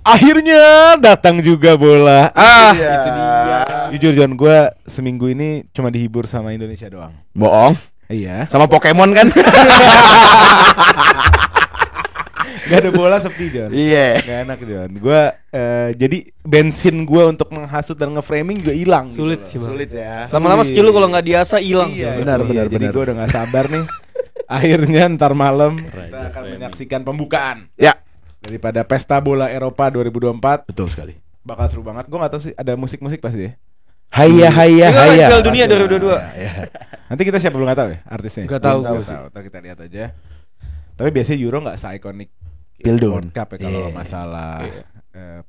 Akhirnya datang juga bola. Itu dia. Jujur John, gue seminggu ini cuma dihibur sama Indonesia doang. Bohong. Iya. Sama Pokemon kan? Gak ada bola sepi John. Iya. Gak enak John. Gue jadi bensin gue untuk menghasut dan ngeframing juga hilang. Sulit gitu sih bang. Sulit ya. Lama-lama skill lu kalau nggak diasah hilang. Iya, benar. Jadi gue udah gak sabar nih. Akhirnya ntar malam kita akan menyaksikan pembukaan. Ya. Daripada Pesta Bola Eropa 2024. Betul sekali. Bakal seru banget. Gue gak tahu sih ada musik-musik pasti ya. Hayya hayya Ini kan hayya. Piala Dunia 2022. Nanti kita siapa belum gak tahu ya artisnya. Nggak tahu. Belum tahu. Ntar kita lihat aja. Tapi biasanya Euro gak se-ikonik Pildun. World Cup ya kalau Iya. masalah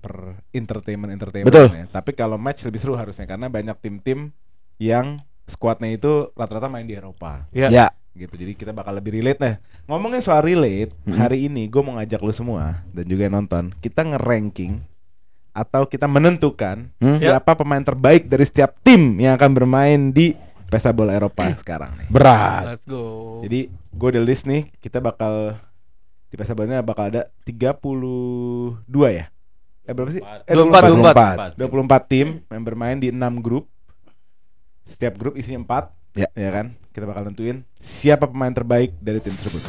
per entertainment Betul. ya. Tapi kalau match lebih seru harusnya karena banyak tim-tim yang skuadnya itu rata-rata main di Eropa. Ya. Gitu. Jadi kita bakal lebih relate nah. Ngomongin soal relate, hari ini gue mau ngajak lu semua dan juga yang nonton, kita nge-ranking atau kita menentukan siapa pemain terbaik dari setiap tim yang akan bermain di Pesta Bola Eropa sekarang nih. Berat. Let's go. Jadi gue the list nih, kita bakal di Pesta Bola ini bakal ada 32 ya? Berapa sih? 24. 24 tim yang bermain di 6 grup. Setiap grup isinya 4. Ya kan? Kita bakal nentuin siapa pemain terbaik dari tim tersebut.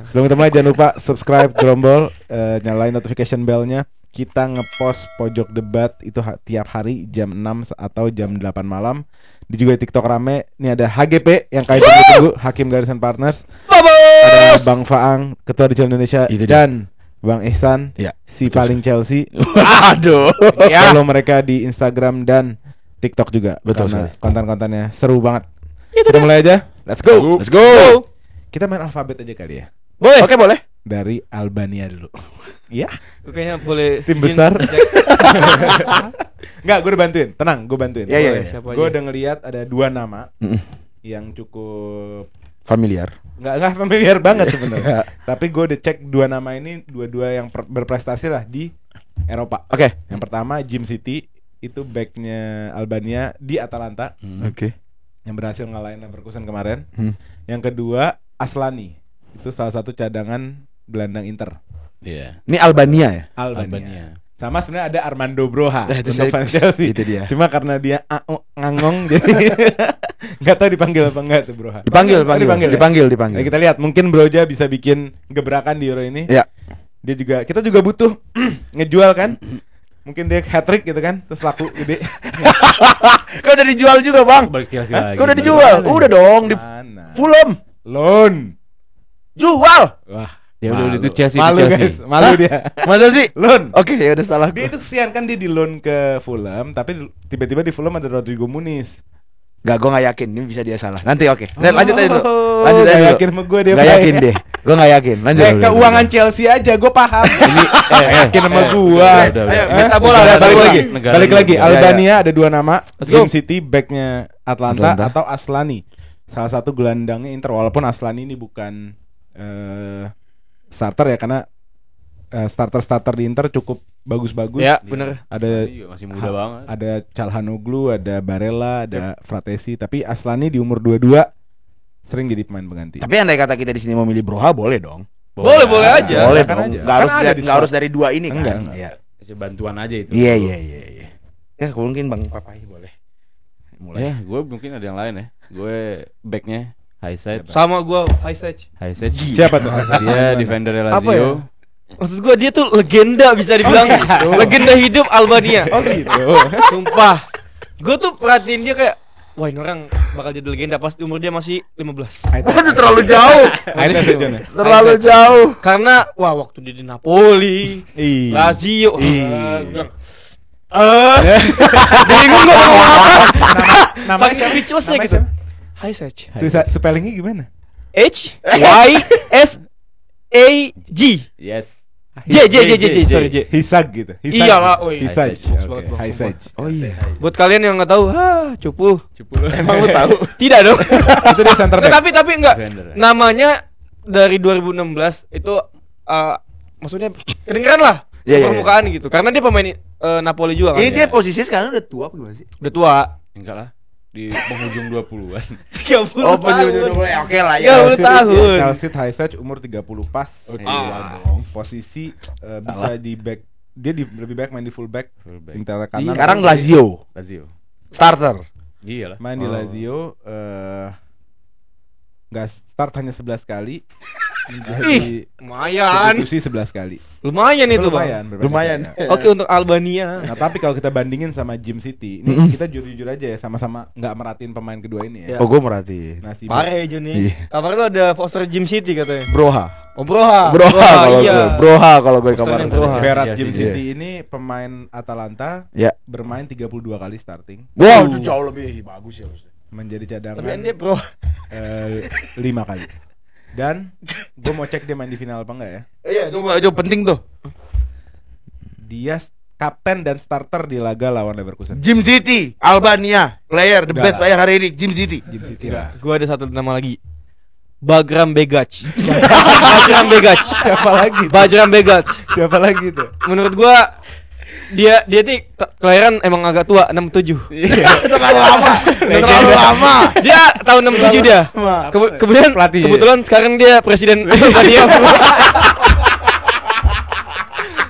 Sebelum kita mulai jangan lupa subscribe Grombol, nyalain notification bell-nya. Kita ngepost pojok debat itu tiap hari jam 6 atau jam 8 malam. Di juga di TikTok rame. Ini ada HGP yang kayak tunggu Hakim Garis and Partners. Ada Bang Faang, Ketua Digital Indonesia, dan Bang Ihsan, si paling Chelsea. Aduh. Follow mereka di Instagram dan TikTok juga. Betul karena sekali. konten-kontennya seru banget. Kita mulai aja. Let's go. Let's go. Kita main alfabet aja kali ya. Boleh. Oke, boleh. Dari Albania dulu. Iya. Kayaknya boleh Tim izin besar. cek. Enggak, gue udah bantuin. Tenang, gue bantuin. Iya. Siapa Gue aja? udah ngelihat ada 2 nama yang cukup Familiar. nggak familiar banget sebenarnya. Tapi gue udah cek 2 nama ini dua-dua yang berprestasi lah di Eropa. Oke. Yang pertama Jim City, itu backnya Albania di Atalanta, Oke. yang berhasil ngalahin Leverkusen kemarin. Yang kedua Aslani, itu salah satu cadangan gelandang Inter. Iya. Ini Albania ya? Albania. Sama sebenarnya ada Armando Broha Itu untuk saya- fans Chelsea. itu dia. Cuma karena dia ngangong jadi nggak tahu dipanggil apa enggak tuh Broha. Dipanggil. Nah, kita lihat mungkin Broja bisa bikin gebrakan di Euro ini. Ya. Dia juga, kita juga butuh ngejual kan. Mungkin dia hat-trick gitu kan, terus laku gede. Kau udah dijual juga, Bang. Balik Chelsea lagi. Kau udah dijual. Udah dong di Mana? Fulham. Loan. Jual. Wah, Ya udah malu. itu Chelsea. Malu guys, malu dia. Masa sih? Loan. Oke, ya udah salah. Dia itu kesian kan, dia di loan ke Fulham, tapi tiba-tiba di Fulham ada Rodrigo Muniz. Gak, gue gak yakin. Ini bisa dia salah. Nanti oke. Lanjut aja dulu. Lanjut aja Gak dulu. yakin sama gue dia. Gak Pak. yakin deh. Gue gak yakin. Lanjut. Keuangan Chelsea aja, gue paham. Ini yakin sama gua. Udah. Ayo, Eh, pesta bola, udah, pesta balik bola. lagi. Negara Balik dulu. lagi. Ya, Albania ada 2 nama. Let's go. Jim City backnya Atlanta Atlanta. atau Aslani. Salah satu gelandangnya Inter, walaupun Aslani ini bukan starter ya, karena starter di Inter cukup bagus-bagus. Ya, bener. Ada Masih muda banget. ada Calhanoglu, ada Barella, ada Fratesi, tapi Aslani di umur 22 sering jadi pemain pengganti. Tapi andai kata kita di sini mau milih Broha, boleh dong. Boleh aja. Boleh kan dong. aja. Gak harus Kan ada di nggak harus dari 2 ini kan. Enggak. Iya. Kasih bantuan aja itu. Iya. Ya, mungkin Bang Papai boleh. Mulai. Ya, gue mungkin ada yang lain ya. Gue backnya high side. Sama gua high stage. High side. Siapa tuh? Dia defender Apa ya? Lazio. Maksud gua dia tuh legenda bisa dibilang. Legenda hidup Albania. Oh gitu. Sumpah. Gua tuh perhatiin dia kayak, wah ini orang bakal jadi legenda pas umur dia masih 15. Waduh, terlalu jauh. Ayo tes John ya. Terlalu jauh. Karena wah waktu dia di Napoli, Ih. Lazio, Ih. bingung gua mau ngomong apa. Namanya Saking siapa? speechless-nya Namanya gitu. siapa? High stage. Spellingnya gimana? H Y S A G. Yes. J. Sorry J. Hisag gitu. Iyalah, woi. Hisag. High Oke, Bang, High sumpah. Sage. Oh iya. Buat kalian yang nggak tahu, cupu. Emang lu tahu? Tidak dong. Itu dia center back. tapi enggak. Defender. Namanya dari 2016 itu maksudnya kedengeran lah Iya, iya, permukaan gitu. Karena dia pemain Napoli juga kan. Ini dia posisi sekarang udah tua apa gimana sih? Udah tua. Enggak lah. di penghujung 20-an. 30 Oh, tahun. oke lah ya. 30 tahun. Kalsit Haisage umur 30 pas. Posisi bisa di back. Dia lebih baik main di fullback. Fullback. Intel kanan. Sekarang Lazio Lazio. starter. Iya lah. main di Lazio nggak start hanya 11 kali. Menjadi Lumayan. substitusi 11 kali. Lumayan itu, Bang. Lumayan. Oke untuk Albania. Nah, tapi kalau kita bandingin sama Gym City, ini kita jujur-jujur aja ya, sama-sama nggak merhatiin pemain kedua ini ya. Ya. Oh, gue merhatiin. Nah, si Pare Juni. Iya. Kabar lu ada Foster Gym City katanya. Broha. Oh, Broha. Iya. Broha kalau gue Posternya kemarin. Broha. Berat Iya Gym sih, City ini pemain Atalanta Ya. bermain 32 kali starting, Wow, itu jauh lebih bagus ya harusnya. Tapi menjadi cadangan dia Bro. 5 kali. Dan gue mau cek dia main di final apa enggak ya. Iya, itu penting tuh. Dia kapten dan starter di laga lawan Leverkusen. Gym City, Albania, player the Udah. best player hari ini Gym City. Gym City lah. Gua ada satu nama lagi. Bagram Begac. Bajram Begac. Siapa lagi? Bajram Begac. Siapa lagi tuh? Menurut gua dia nih kelahiran emang agak tua 67. Terlalu lama. Dia tahun 67 dia. Kemudian Pelatih. kebetulan sekarang dia presiden Albania.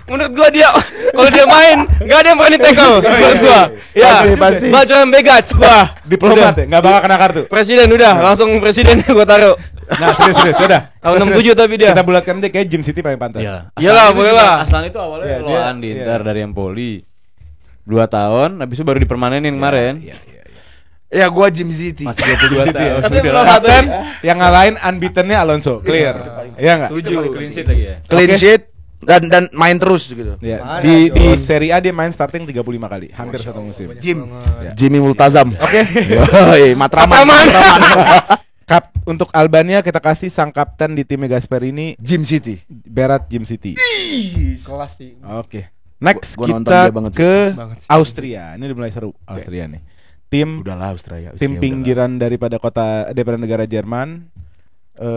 Menurut gua dia kalau dia main enggak ada yang berani tackle menurut gua. Ya, Pasti. Bajram Begac gua. Diplomat ya, nggak bakal kena kartu. Presiden udah, langsung presiden gua taruh. Nah, serius, udah. Tahun Serius. 67 tapi dia. Kita bulatkan dia kayak Gym City paling pantas. Iyalah, boleh lah. Aslan itu awalnya Iya, loan di dia- Inter iya. dari Empoli. 2 tahun, habis itu baru dipermanenin kemarin. Ya, gue Gym City. Masih 22 tahun. Tapi Sudah belum lah. ada. Yang ngalahin unbeaten-nya Alonso, clear. Iya enggak? Setuju, clean sheet lagi ya. Clean Oke. sheet dan main terus gitu. Ya. Mana, Di John? Serie A dia main starting 35 kali, hampir satu musim. Jimmy Multazam. Oke. Yoi, Matraman. Untuk Albania kita kasih sang kapten di timnya Gasperini, Gym City. Berat Gym City. Kelas sih. Oke. Next Gua nonton kita dia banget sih. ke Banget sih. Austria. Ini udah mulai seru Austria nih. Tim Udahlah Australia. tim pinggiran daripada negara Jerman,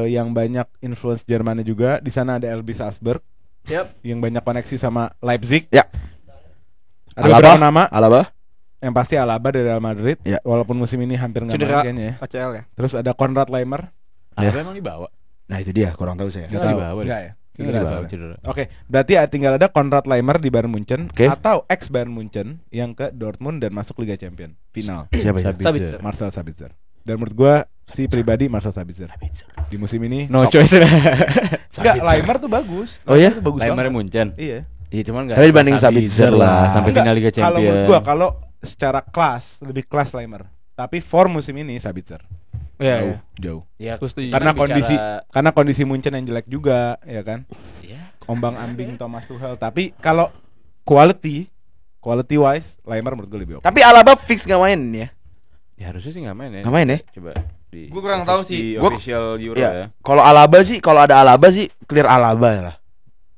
yang banyak influence Jermannya juga. Di sana ada RB Salzburg Yap. yang banyak koneksi sama Leipzig. Ya. Ada beberapa nama, Alaba. yang pasti Alaba dari Real Madrid. Ya. Walaupun musim ini hampir nggak Cedera. main kayaknya ya. ACL ya. Terus ada Konrad Leimer. Ya. Apa emang dibawa? Nah, itu dia, kurang tahu saya. Nggak Nggak tahu. dibawa deh. Nggak ya? Nggak Cedera dibawa, soalnya. cedera. Oke, berarti tinggal ada Konrad Leimer di Bayern Munchen Oke. atau ex Bayern Munchen yang ke Dortmund dan masuk Liga Champion final. Siapa ya? Sabitzer. Marcel Sabitzer. Dan menurut gua si pribadi Marcel Sabitzer di musim ini. No choice lah. Enggak, Leimer tuh bagus. Oh ya? Leimer tuh bagus Leimer banget. Munchen. Iya. Iya cuman enggak. Tapi dibanding Sabitzer lah. sampai Enggak, final Liga Kalau menurut Champions. gua kalau secara kelas lebih kelas Leimer. Tapi for musim ini Sabitzer. Iya. Jauh. Ya, Terus tuh Karena bicara- kondisi Munchen yang jelek juga, ya kan? Iya. Ombang-ambing Thomas Tuchel. Tapi kalau quality wise, Leimer menurut gue lebih oke. Tapi Alaba fix nggak main ya? Ya harusnya sih enggak main ya. Nggak main ya? Coba di Gua kurang tahu sih. di Gua- official Euro Iya. ya. Kalau Alaba sih, kalau ada Alaba sih clear Alaba lah.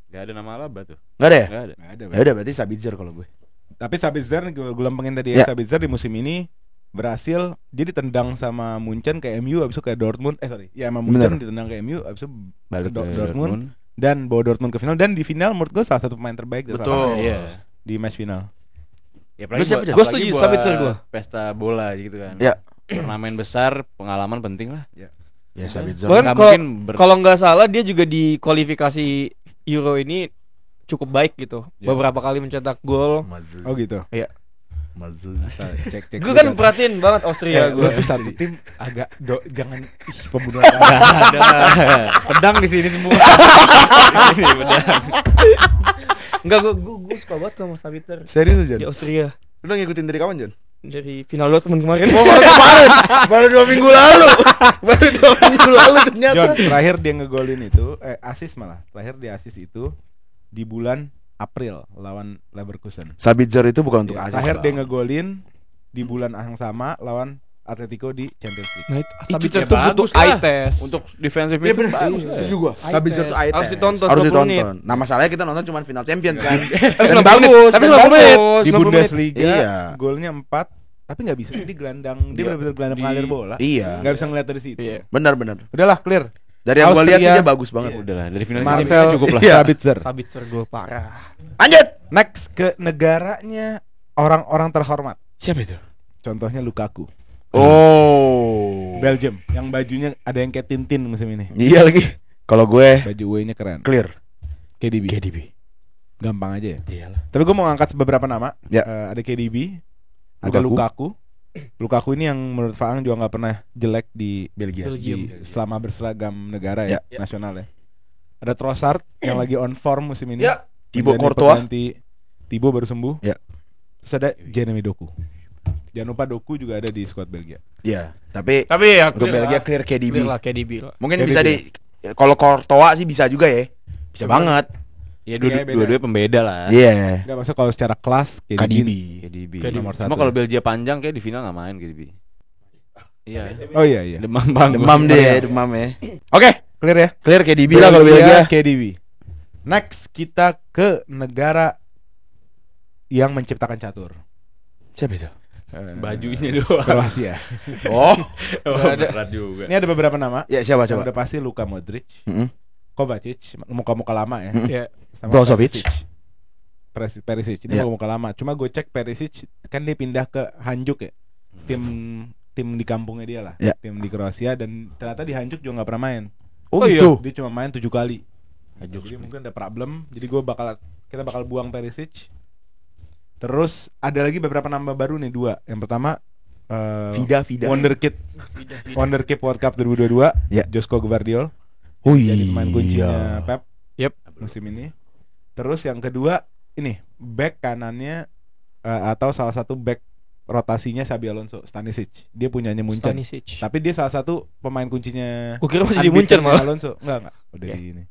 Enggak ada nama Alaba tuh. Nggak ada ya? Enggak ada. Nggak ada, Ya udah berarti Sabitzer kalau gue. Tapi Sabitzer gue lempengin tadi Ya. ya. Sabitzer di musim ini berhasil jadi tendang sama Munchen ke MU, abis itu ke Dortmund. Ya sama Munchen Bener. ditendang ke MU, abis itu Balik ke ke Dortmund. Dortmund. Dan bawa Dortmund ke final. Dan di final menurut gue salah satu pemain terbaik dari Betul. lapangan Iya. di match final. Ya Lu siapa, Jan? Gua setuju, Sabitzer gua. Pesta bola gitu kan. Ya. Turnamen besar, pengalaman penting lah. Ya Sabitzer. Bahkan Nggak kalau mungkin kalau nggak salah dia juga di kualifikasi Euro ini cukup baik gitu. Ya. Beberapa kali mencetak gol. Oh gitu. Iya. Cek. Gue kan perhatiin banget Austria gue gue. tuh satu tim agak jangan pembunuhan tangan. Ada pedang di sini semua. Ini pedang. Enggak, gue suka banget sama Sabitzer Serius di Jon? Austria. Lu udah ngikutin dari kapan Jon? Dari final Dortmund kemarin. Oh baru kemarin, baru 2 minggu lalu, baru 2 minggu lalu ternyata. John, terakhir dia ngegolin itu, asis malah. Terakhir dia asis itu di bulan April lawan Leverkusen. Sabitzer itu bukan untuk Ya, asis. terakhir dia Bang. ngegolin di bulan yang sama lawan Atletico di Champions League. Nah, itu Ya Sabitzer tuh butuh bagus lah. eye test. Untuk defensive Iya itu benar, bagus. setuju gua. Eye Sabitzer test. tuh eye Harus test. ditonton Harus 90 menit. ditonton. Nah masalahnya kita nonton cuma final champion kan. Tapi Dan 90 menit. Tapi 90 menit. Di 90 menit. Bundesliga Iya. golnya 4, tapi nggak bisa jadi gelandang. Dia Dia benar-benar gelandang di- pengalir bola. Iya. Nggak bisa ngeliat dari situ. Iya. Benar-benar. Udahlah clear. Dari yang gua lihat sih Austria. dia bagus banget. Udah lah, dari final Marcel cukup lah. Iya. Sabitzer. Sabitzer gue parah. Lanjut. Next ke negaranya orang-orang terhormat. Siapa itu? Contohnya Lukaku. Oh. Belgium. Yang bajunya ada yang kayak Tintin musim ini. Iya lagi. Kalau gue Baju away-nya keren. clear. KDB. KDB. Gampang aja ya. Iyalah. Tapi gue mau ngangkat beberapa nama. Ya. Ada KDB, ada Lukaku. Lukaku ini yang menurut Faang juga nggak pernah jelek di Belgia. selama berseragam negara ya, Ya. nasional ya. Ada Trossard yang lagi on form musim ini. Ya. Thibaut Menjadi Courtois. pengganti Thibaut baru sembuh. Ya. Terus ada Jeremy Doku. Jangan lupa Doku juga ada di squad Belgia. Iya. Tapi Tapi ya untuk Belgia clear KDB. Clear lah KDB lah. Mungkin KDB. bisa kalau Courtois sih bisa juga ya. Bisa banget. Ya Iya, beda. dua-dua pembeda lah. Iya. Enggak maksudnya kalau secara kelas KDB. KDB. Nomor Cuma satu. kalau Belgia panjang kayak di final nggak main KDB. Iya. Oh iya. Demam banget. Demam deh, demam ya. Oke, Clear ya? clear KDB lah kalau Belgia. KDB. Next kita ke negara yang menciptakan catur. Siapa itu? Bajunya doang. Kroasia. Oh. Berat juga. Ini ada beberapa nama. Ya siapa Yang coba? udah pasti Luka Modric, Mm-mm. Kovacic, muka-muka lama ya. Mm-mm. Ya. Sama Brozovic. Perisic. Ini Ya. muka-muka lama. Cuma gue cek Perisic kan dia pindah ke Hanjuk ya. Tim di kampungnya dia lah. Ya. Tim di Kroasia dan ternyata di Hanjuk juga nggak pernah main. Oh, iya. gitu. Dia cuma main 7 kali. Jadi mungkin ada problem. Jadi kita bakal buang Perisic. Terus ada lagi beberapa nama baru nih, 2. Yang pertama Vida. Wonderkid World Cup 2022. Ya. Josko Gvardiol. Oh Jadi pemain kuncinya iya. Pep Yep. musim ini. Terus yang kedua ini back kanannya atau salah satu back rotasinya Xabi Alonso, Stanisic. Dia punyanya Munchen. Stanisic. Tapi dia salah satu pemain kuncinya. Gua kira masih di Munchen unbeaten-nya malah. Alonso. Enggak. Udah di ini.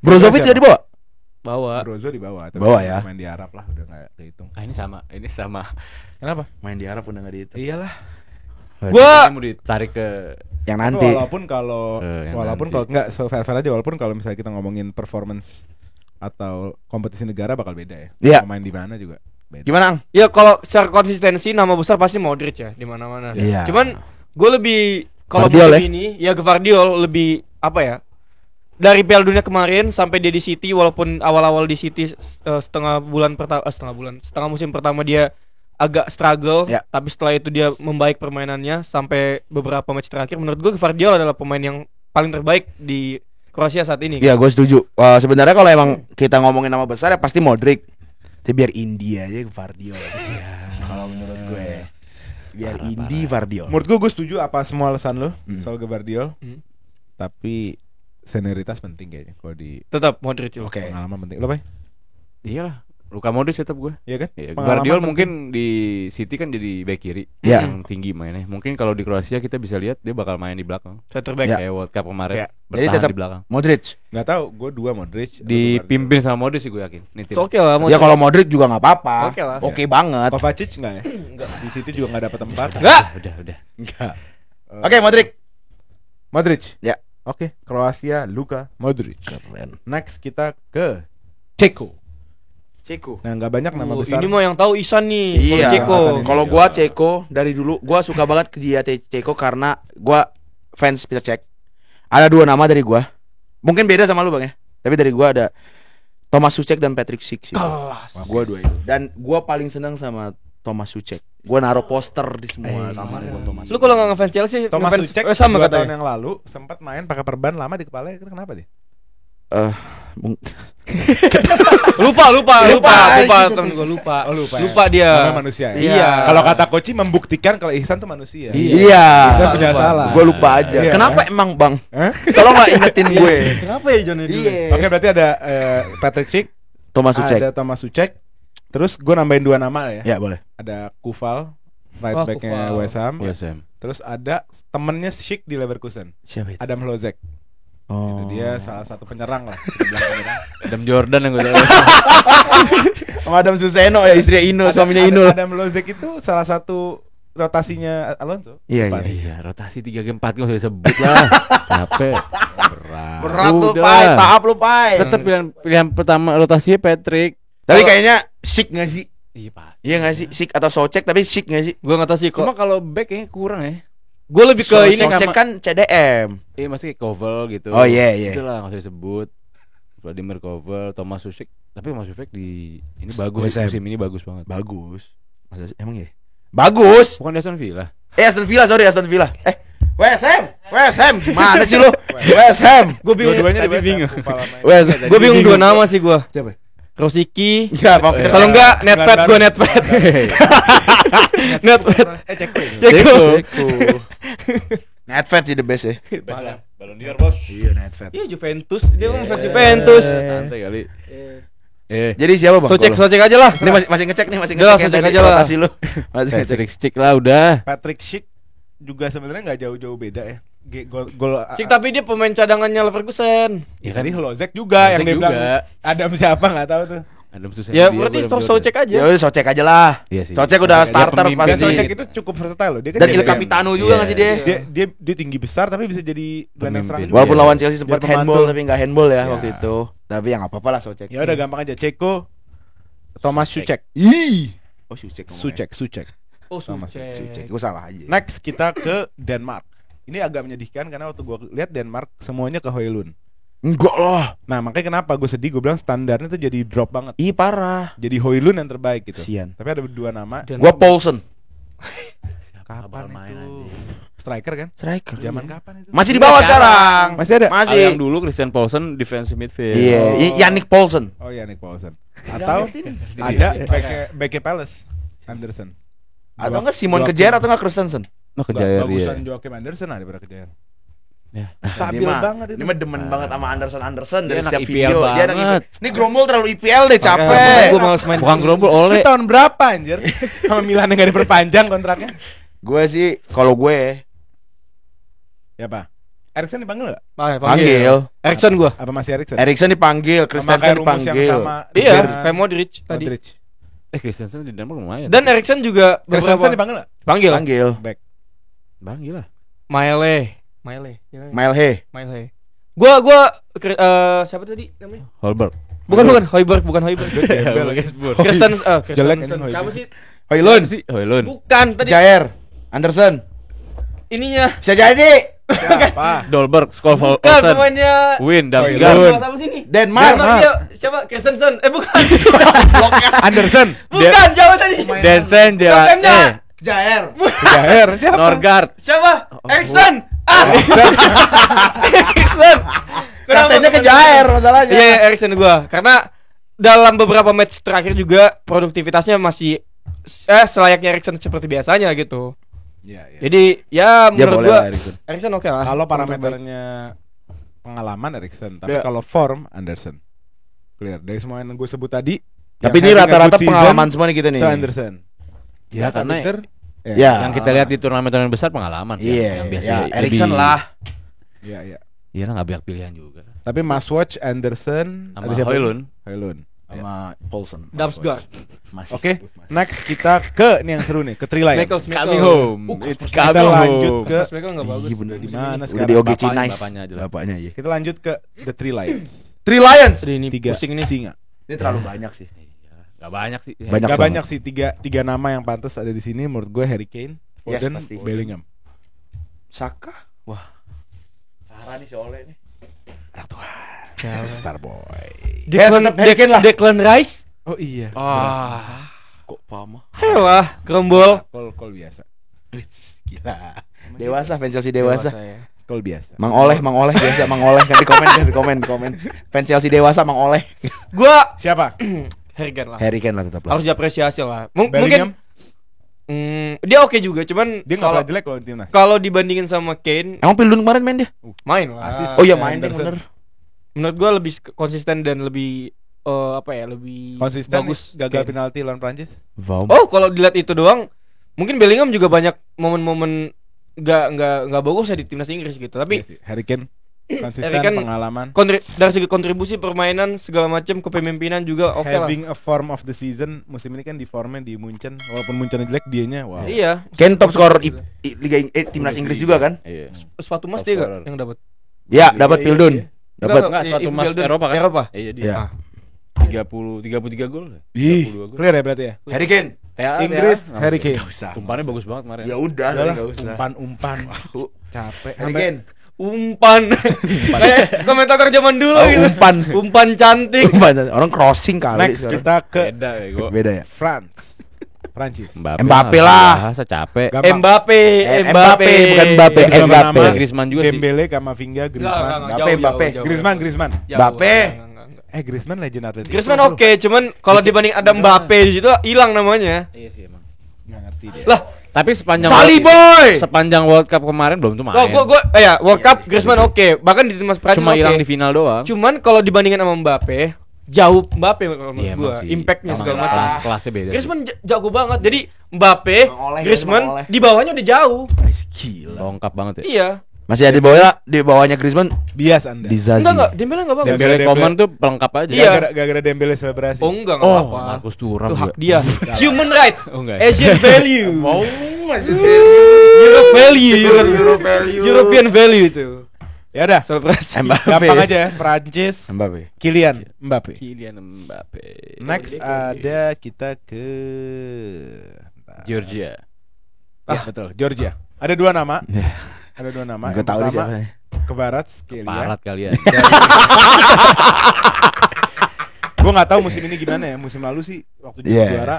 Brozovic jadi bawa? Bawa. Brozo di bawah. Tapi Bawah ya. Main di Arab lah, udah enggak kehitung. Ah, ini sama. Kenapa? Main di Arab udah enggak dihitung. Iyalah. Gua- Ini mau ditarik ke Yang Tapi nanti. Walaupun kalau yang walaupun nanti. kalau enggak fair aja, walaupun kalau misalnya kita ngomongin performance atau kompetisi negara bakal beda ya. Iya. Pemain di mana juga beda. Gimana, Ang? Ya kalau secara konsistensi nama besar pasti Modric ya di mana-mana. Iya. Cuman gue lebih kalau Gvardiol musim ini ya Gvardiol lebih apa ya? Dari Piala Dunia kemarin sampai dia di City, walaupun awal-awal di City setengah musim pertama dia agak struggle, Ya. tapi setelah itu dia membaik permainannya sampai beberapa match terakhir. Menurut gue Gvardiol adalah pemain yang paling terbaik di Kroasia saat ini. Iya, gue setuju. Sebenarnya kalau emang kita ngomongin nama besar ya pasti Modric. Tapi biar India aja Gvardiol. Kalau menurut gue. Biar Indi Gvardiol. Menurut gue setuju apa semua alasan lo soal Gvardiol. Hmm. Tapi senioritas penting kayaknya kalau di Tetap Modric. Oke. pengalaman penting. Lo Bay? Iyalah. Luka Modric tetap gue. Iya kan? Ya, Pengalaman Gvardiol penting. mungkin di City kan jadi back kiri Ya. yang tinggi mainnya. Mungkin kalau di Kroasia kita bisa lihat dia bakal main di belakang. Center back. Ya. Kayak World Cup kemarin Ya. Jadi bertahan tetap di belakang. Modric. Nggak tahu, gue 2 Modric. atau Dipimpin sama Modric sih gue yakin. Nih tim. Oke lah Modric. Ya kalau Modric juga nggak apa-apa. Oke lah. Oke banget. Kovacic nggak ya? Di City juga nggak dapat tempat. Enggak. Udah. Enggak. Oke, Modric. Modric. Ya. Oke, Kroasia Luka Modric. Keren. Next kita ke Ceko. Ceko. Nah, nggak banyak nama besar. Ini mau yang tahu Isan nih. Iya. Ceko. Kalau gua Ceko dari dulu gua suka banget ke dia Ceko karena gua fans Peter Cech. Ada 2 nama dari gua. Mungkin beda sama lu, Bang ya. Tapi dari gua ada Thomas Soucek dan Patrick Schick sih. Gua 2 itu. Dan gua paling senang sama Thomas Soucek. Gua naruh poster di semua kamar gua Thomas. Lu kalau nggak ngefans Chelsea, Thomas ngefans Soucek sama 2 tahun katanya. yang lalu sempat main pakai perban lama di kepala. Kenapa dia? Lupa Lupa. temen gue lupa. Oh, lupa ya. Lupa dia. Namanya manusia ya? Iya. Kalau kata Koci membuktikan kalau Ihsan tuh manusia. Iya. Ihsan punya salah. Gua lupa aja. Iya. Kenapa emang, Bang? Hah? Tolong nggak ingetin gue. Kenapa ya John dulu? Oke, berarti ada Patrick Schick, Thomas Soucek. ada Thomas Soucek. Terus gue nambahin 2 nama ya. Ya, boleh. Ada Kufal, right Oh, backnya Kufal. West Ham. West Ham. Terus ada temennya Schick di Leverkusen, Siapa itu? Adam Hlozek. Oh. Itu dia salah satu penyerang lah. Kita bilang penyerang. Adam Jordan yang gue tahu. Sama Adam Suseno ya, istrinya Ino, suaminya Ino. Adam Hlozek itu salah satu rotasinya Alonso. Iya, Depan. iya. Iya, rotasi 3-4 gak usah disebut lah. Capek. Berat tuh, Udah. Pai. Tahap lu, Pai. Tetap pilihan pertama rotasinya Patrick. Tapi kayaknya Schick nggak sih? Iya pasti. Iya nggak sih? Schick atau Soucek tapi Schick nggak sih? Gue nggak tahu sih kok. Cuma kalau back kayaknya kurang ya. Gue lebih ke ini Soucek kan CDM. Iya masih kayak Koval gitu. Oh, iya, iya. Itulah gak usah disebut. Vladimir Koval, Thomas Soucek. Tapi Thomas Soucek di ini bagus West Ham. musim ini bagus banget. Bagus. Masa sih? Emang ya? Bagus. Bukan di Aston Villa. Aston Villa, sorry Aston Villa. West Ham. Gimana sih lu? West Ham. Gue bingung. Dua-duanya di Tadi West Ham. bingung. Lupa lama. West. Gue bingung dua nama sih gue. Siapa? Rosiki. Enggak, apa Kalau enggak Netfed, gue Netfed. Netfed. Ceko. Netfed sih the best ya. Balon d'Or, Bos. Iya, Netfed. Iya Juventus, dia mau fans Juventus. Santai kali. Jadi siapa Bang? Socek aja lah. Ini masih ngecek nih, masih Udah, ngecek Socek yang tadi aja lah. rotasi lu. Masih ngecek. Patrick Schick lah udah. Patrick Schick juga sebenarnya nggak jauh-jauh beda ya. Gol Cik tapi dia pemain cadangannya Leverkusen. ya tadi Lozek juga yang Lozek dia bilang juga. Adam siapa nggak tahu tuh. Adam susah. Ya berarti Socek aja. Ya udah Socek aja lah. Iya sih. Socek udah Dia starter pemimpin. Dan pasti. Socek itu cukup versatile loh. Dia kan Dan jadi- Il Capitano juga Iya. nggak sih dia? dia tinggi besar tapi bisa jadi gelandang serang Pemimpin. juga. Walaupun Ya. lawan Chelsea sempat Dia handball pemantul. tapi nggak handball ya Ya. waktu itu. Tapi ya nggak apa-apa lah Socek. Ya udah gampang aja. Ceko, Thomas Suchek. Oh Sucek. Suchek. Oh Sama Sucek. Gue salah aja. Next kita ke Denmark. Ini agak menyedihkan karena waktu gue lihat Denmark semuanya ke Højlund. Enggak lah. Nah makanya kenapa gue sedih, gue bilang standarnya tuh jadi drop banget. Ih parah. Jadi Højlund yang terbaik gitu. Kasian. Tapi ada dua nama. Dan- Gua Paulsen. Kapan main itu? Striker kan? Striker. Zaman kapan itu? Masih di bawah sekarang. Masih ada? Masih. Yang dulu Christian Paulsen defensive midfield. Iya, Yannick Paulsen. Oh iya Nick Paulsen. Atau ada Beke Palace Anderson. Atau enggak Simon Kejer atau enggak Kristensen? Oh, Kejair Bagusan dia. Joachim Anderson ada daripada Kejair. Ya. Stabil banget itu. Ini mah demen banget sama Anderson dari Dia anak setiap IPL video. Dia anak banget. IPL. Ini Grombol terlalu IPL deh, Makanya capek. gue males main. Bukan gerombol Itu oleh. tahun berapa anjir? Sama Milan yang gak diperpanjang kontraknya. Gue sih kalau gue Ya Pak. Erikson dipanggil gak? panggil. Erikson gue. Apa masih Erikson? Erikson dipanggil, Sama kayak Christensen rumus yang dipanggil. sama Iya, dengan kayak Modric tadi. Modric. Christensen di Denmark lumayan. Dan Erikson juga Christensen beberapa dipanggil gak? panggil. Panggil. Back. Bang gila. Maele. Mailhe. Gua siapa tadi namanya? Holberg. Bukan Højbjerg. Kristen Jelek ini Højbjerg. Siapa sih? Højlund. Højlund. Bukan tadi Jair. Anderson. ininya. Bisa jadi. Siapa? Dolberg, Scholes, Bukan pemainnya. Win, Højlund. Damsgaard. Apa sih ini? Denmark. Iya, siapa? Kristensen. Bukan. Anderson. Bukan, siapa tadi? Densen, Kaptennya. Jair. Jair. Siapa? Norgard. Siapa? Erikson. Erikson. Katanya ke Jair masalahnya. Iya, Erikson gua. Karena dalam beberapa match terakhir juga produktivitasnya masih selayaknya Erikson seperti biasanya gitu. Iya, iya. Jadi ya Ya menurut boleh gua lah Erikson. Erikson oke lah. Kalau parameternya pengalaman Erikson, tapi Iya. kalau form Anderson. Clear. Dari semua yang gue sebut tadi. Tapi yang ini having a rata-rata good season, pengalaman semua nih kita nih. itu Anderson. Ya, karena Peter, Ya. yang kita lihat di turnamen-turnamen besar pengalaman sih. Iya, Yang biasa ya, lebih- Erikson lah. Iya, iya. Iya lah nggak banyak pilihan juga. Tapi must watch Anderson Sama ada siapa? Højlund. Højlund. Sama Paulsen. Damsgaard. Masih. Oke, next kita ke ini yang seru nih, ke Three Lions. Coming home. It's Kita coming lanjut home. ke Mereka enggak bagus. Iya bener di mana Udah sekarang? di OGC Bapaknya- Nice. bapaknya aja lah. Bapaknya iya. Kita lanjut ke The Three Lions. Three Lions. Ini Tiga pusing nih. singa. Ini terlalu banyak sih. Gak banyak sih. Banyak Gak banget. banyak sih tiga nama yang pantas ada di sini menurut gue Harry Kane, Yes, Foden, pasti. Bellingham. Saka. Wah. Parah nih si Ole nih. Starboy. Declan, tetap Harry Kane lah. Declan Rice. Oh iya. Kok pama? Ayolah, Gerombol. Call biasa. Gila. Dewasa fans Chelsea dewasa. Call biasa. Mang Oleh biasa Mang Oleh kan di komen. Fans Chelsea dewasa Mang Oleh. Gua Siapa? Harry Kane lah. Harry Kane lah tetap lah. Harus diapresiasi lah. Mungkin Bellingham? dia oke juga, cuman Dia nggak kalau pernah jelek kalau di timnas. kalau dibandingin sama Kane Emang Pildun kemarin main dia? main lah. Asis. Oh iya main deh Anderson. bener. Menurut gua lebih konsisten dan lebih lebih Konsisten bagus gagal Kane. penalti lawan Prancis. Vaum. Oh, kalau dilihat itu doang, mungkin Bellingham juga banyak momen-momen nggak bagus ya di timnas Inggris gitu. Iya Tapi sih. Harry Kane konsisten Harry Kane pengalaman. dari segi kontribusi permainan segala macam kepemimpinan juga oke lah. Having a form of the season musim ini kan di formnya di Munchen, walaupun Munchen jelek dianya wow. Iya, Kane top scorer Liga timnas Inggris juga kan? Iya. sepatu emas Top dia scorer. nggak yang dapat. Ya, dapat Pildun. Dapat. Enggak, sepatu emas Wimbledon, Eropa kan? Eropa. Iya dia. Iya. Ah. 33 gol. Ih. 32 gol. Clear ya berarti ya? Harry Kane. Inggris Harry Kane. Gak usah. Umpannya bagus banget kemarin. Ya udah, Udahlah, enggak usah. umpan. Capek. Harry Sampai- Kane. Umpan. Kayak komentator zaman dulu Oh, gitu. umpan. Umpan cantik. Umpan. Orang crossing kali. Next sekarang. kita ke Beda ya gua. Beda ya. France. Prancis. Mbappe lah. Bahasa capek. Gampang. Mbappe, Mbappe bukan Mbappe, Jadi beberapa Mbappe. nama, Griezmann juga sih. Dembele, Kamavinga, Griezmann. Mbappe. Griezmann. Mbappe. Griezmann legend Atletico. Griezmann oke, cuman kalau dibanding ada Mbappe di situ hilang namanya. Iya sih emang. Nggak ngerti dia. Lah, Tapi sepanjang Sali boy. sepanjang World Cup kemarin belum tuh main. ya World Cup Griezmann oke, bahkan di timnas Prancis Cuma hilang oke. di final doang. Cuman kalau dibandingkan sama Mbappe, jauh Mbappe kalau menurut Iya, gua, emang sih. impactnya Emang segala macam. kelasnya beda. Griezmann jago banget. Jadi Mbappe, Mengoleh, Griezmann mengoleh. di bawahnya udah jauh. Gila. Lengkap banget ya. Iya. Masih ada di bawahnya Griezmann Bias Anda. di Zazi. Enggak, Dembele enggak bagus. Dembele. Coman tuh pelengkap aja. Iya. Gara-gara Dembele selebrasi. Oh enggak Oh, apa-apa. Marcus Thuram Itu hak juga. dia. Human rights. Oh, enggak. Asian value. masih Europe value. Euro value. European value itu. Ya udah. Selebrasi. Gampang aja ya. Prancis, Mbappe. Kylian Mbappe. Kylian Mbappe. Next ada kita ke Georgia. Ya betul, Georgia. Ada dua nama. Ada dua nama. Gue Yang tahu nih pertama, siapa nih. ke barat Skelia. Parat kalian. Gue nggak tahu musim ini gimana ya. Musim lalu sih waktu jadi Yeah. juara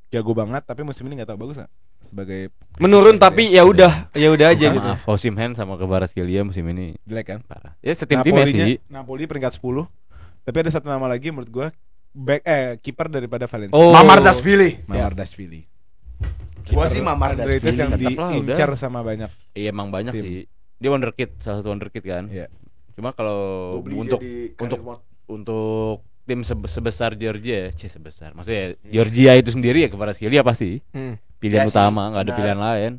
jago banget, tapi musim ini nggak tahu bagus nggak sebagai Menurun tapi ya udah aja gitu. Maaf, Osimhen sama Kvaratskhelia musim ini jelek kan. parah. Ya setim-timnya sih. Napoli peringkat 10. Tapi ada satu nama lagi menurut gue kiper daripada Valencia. Oh. Mamardashvili. Mamardashvili. Gua sih Underrated Mamardashvili. yang tetap lah, diincar sama banyak. Iya emang banyak Tim. sih. Dia wonderkid, salah satu wonderkid kan. Iya. Cuma kalau untuk tim sebesar Georgia, sebesar. Maksudnya Georgia itu sendiri ya Kvaratskhelia pasti pilihan Ya sih, utama, nggak ada benar. pilihan lain.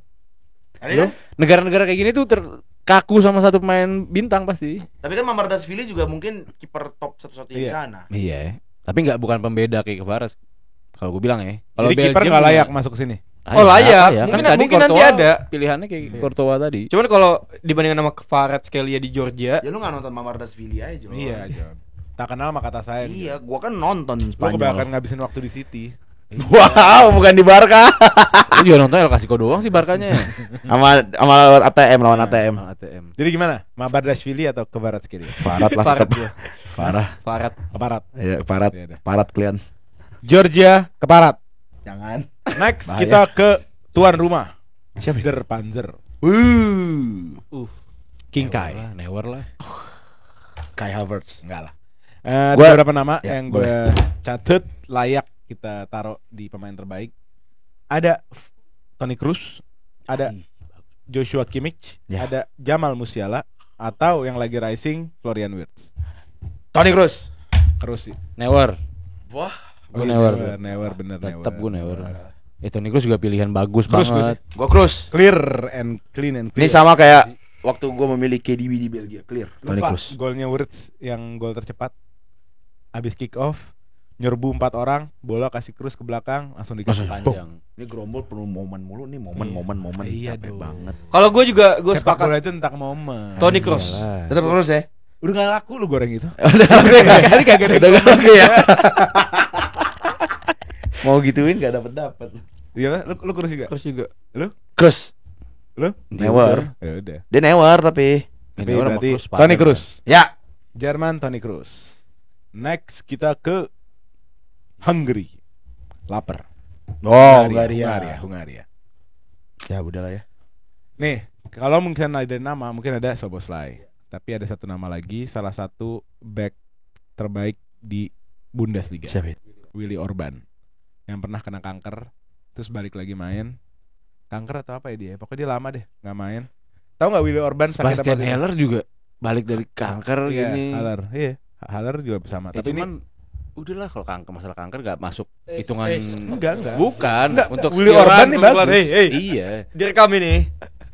Lu? Negara-negara kayak gini tuh terkaku sama satu pemain bintang pasti. Tapi kan Mamardashvili juga mungkin kiper top satu-satunya di Iya. sana. Iya. Tapi bukan pembeda kayak Kvaras. Kalau gue bilang ya. Kalau Jadi kiper nggak layak masuk ke sini. Oh, layak. Ya. Mungkin- Kan tadi mungkin nanti Courtois ada. pilihannya kayak Courtois tadi. Cuman kalau dibandingkan sama Kvaratskhelia di Georgia, Ya lu gak nonton Mamardashvili aja, Jon. Iya, John. Tak kenal maka kata sayang. Iya, gua kan nonton Gue kebanyakan Spanyol. ngabisin waktu di City. Wow, bukan di Barca. Lu juga nonton El Clasico doang sih Barkanya. sama ATM lawan ATM. ATM. Jadi gimana? Mamardashvili atau Kvaratskhelia? Farat lah Farat tetep. gua. Parah. Farat. Keparat. Iya, Farat. Iya dah. Parat kalian. Georgia keparat. Jangan. Next Bahaya. kita ke tuan rumah. Siapa? Der Panzer. King Kai. Never lah. Kai Havertz. Enggak lah. Gua- Beberapa nama ya, yang gue catet layak kita taruh di pemain terbaik. Ada Toni Kroos, ada Joshua Kimmich, Ya. ada Jamal Musiala, atau yang lagi rising Florian Wirtz. Toni Kroos. Kroos sih. Never. Wah. Gue never. Never bener Tetap gue never. Toni Kroos juga pilihan bagus Kroos, banget. Gua Kroos. Clear and clean and Ini clear. sama kayak waktu gua memilih KDB di Belgia, clear. Toni Lupa Kroos. golnya Wirtz yang gol tercepat. Abis kick off, nyerbu 4 orang, bola kasih Kroos ke belakang, langsung dikasih Panjang. Ini gerombol penuh momen mulu nih, momen. Iya Capek dong. banget. Kalau gue juga gue Sepak sepakat bola itu tentang momen. Toni Kroos. Iyalah. Tetap Kroos ya. Udah gak laku lu goreng itu. Kali kagak ada laku ya. Mau gituin gak dapet. Iya, lu Kroos juga. Terus juga. Kroos. Lu? Never. Ya udah. Dia never tapi. Tapi Never sama berarti Kroos, Toni paten. Kroos. Ya. Jerman Toni Kroos. Next kita ke Hungary. Lapar. Oh, Hungaria. Ya udahlah ya. Nih, kalau mungkin ada nama, mungkin ada Soboslai. Tapi ada satu nama lagi, salah satu back terbaik di Bundesliga. Siapa itu? Willy Orban. Yang pernah kena kanker, terus balik lagi main. Kanker atau apa ya dia? Pokoknya dia lama deh nggak main. Tahu nggak Willy Orban sakit apa? Sebastian Haller juga balik dari kanker Iya, gini. Haller. Iya, Haller juga sama. Ya, Tapi cuman ini udahlah kalau masalah kanker gak masuk hitungan. enggak. Bukan Enggak, untuk Willy skill Orban run, nih pelan-pelan. bagus. Hey. Iya. Direkam ini.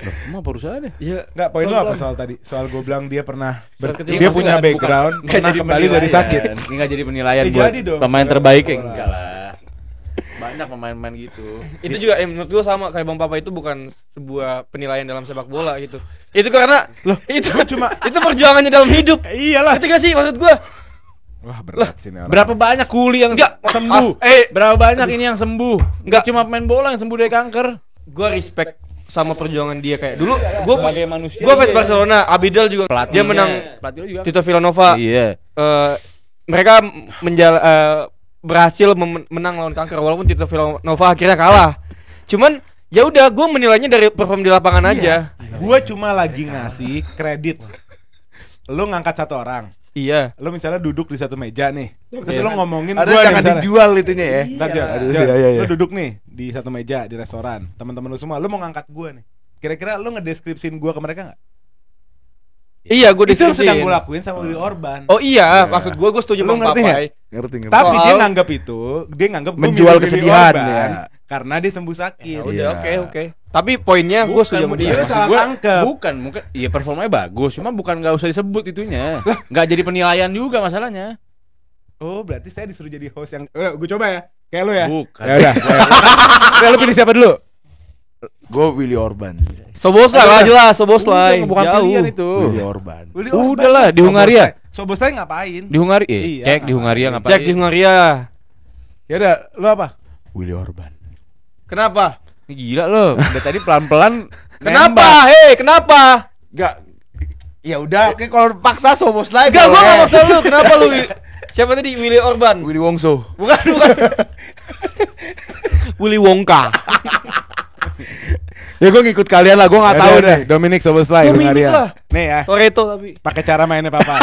Loh, emang perusahaan ya? Iya. Enggak, poin lu apa Pelan-pelan. soal tadi? Soal gue bilang dia pernah Soal kecil. dia Maksudnya punya bukan- background, Nggak pernah jadi kembali dari penilaian. sakit. Ini gak jadi penilaian Ya buat jadi dong. pemain Kalau terbaik ya orang. enggak lah. Banyak pemain-pemain gitu. Itu juga menurut gue sama kayak Bang Papa itu bukan sebuah penilaian dalam sepak bola gitu. Itu karena itu cuma itu perjuangannya dalam hidup. iyalah. Itu gak sih maksud gue? Wah, berat sih nih orang. Berapa banyak kuli yang Enggak sembuh? Berapa banyak ini yang sembuh? Enggak. Cuma pemain bola yang sembuh dari kanker. Gue respect sama perjuangan dia kayak dulu gue Sebagai manusia. gue fans Barcelona, Abidal juga dia menang Pelatihnya juga. Tito Villanova. Iya. Mereka berhasil menang lawan kanker walaupun Tito Villanova akhirnya kalah. Cuman ya udah gue menilainya dari perform di lapangan aja. Gua cuma lagi ngasih kredit. Lu ngangkat satu orang. Iya. Lu misalnya duduk di satu meja nih. Terus Iya. lu ngomongin Ada gua nih jangan misalnya. dijual itunya ya. Ntar, Jon, Iya. lu duduk nih di satu meja di restoran. Teman-teman lu semua, lu mau ngangkat gua nih. Kira-kira lu ngedeskripsiin gua ke mereka enggak? Iya, gue Itu yang sedang diskusiin. gua lakuin sama Willy Orban. Oh iya, maksud gue setuju Lu Bang ngerti Papai. Ngerti. Tapi dia Soal- nganggap itu, dia nganggap gua Menjual milih Willy kesedihan, Orban ya. karena dia sembuh sakit. Ya udah, Iya. oke. Tapi poinnya gue setuju sama dia. Lu salah Gua- tangkep. Bukan, iya performanya bagus, cuma bukan nggak usah disebut itunya. Nggak jadi penilaian juga masalahnya. Oh, berarti saya disuruh jadi host yang gue coba ya. Kayak lu ya. Bukan. Ya udah. Ya, lu pilih siapa dulu? Gue Willy Orban. Soboslai lah jelas, Soboslai. Bukan Jauh. pilihan itu. Willy Orban. Willy Udahlah, di Hungaria. Soboslai ngapain? Di Hungaria, Iya, cek di ngapain? Hungaria ngapain? Cek di Hungaria. Ya udah, lu apa? Willy Orban. Kenapa? Gila lo, udah tadi pelan-pelan. Kenapa? Hei, kenapa? Enggak. Ya udah, oke kalau paksa Soboslai. Enggak, gue boleh. gak maksud lu. Kenapa lu? Siapa tadi? Willy Orban. Willy Wongso. Bukan. Willy Wonka. Ya gue ngikut kalian lah, gue nggak tahu deh. Dominic Soboslai Dominic Hungaria. lah. Nih ya, Toretto tapi. pakai cara mainnya papa.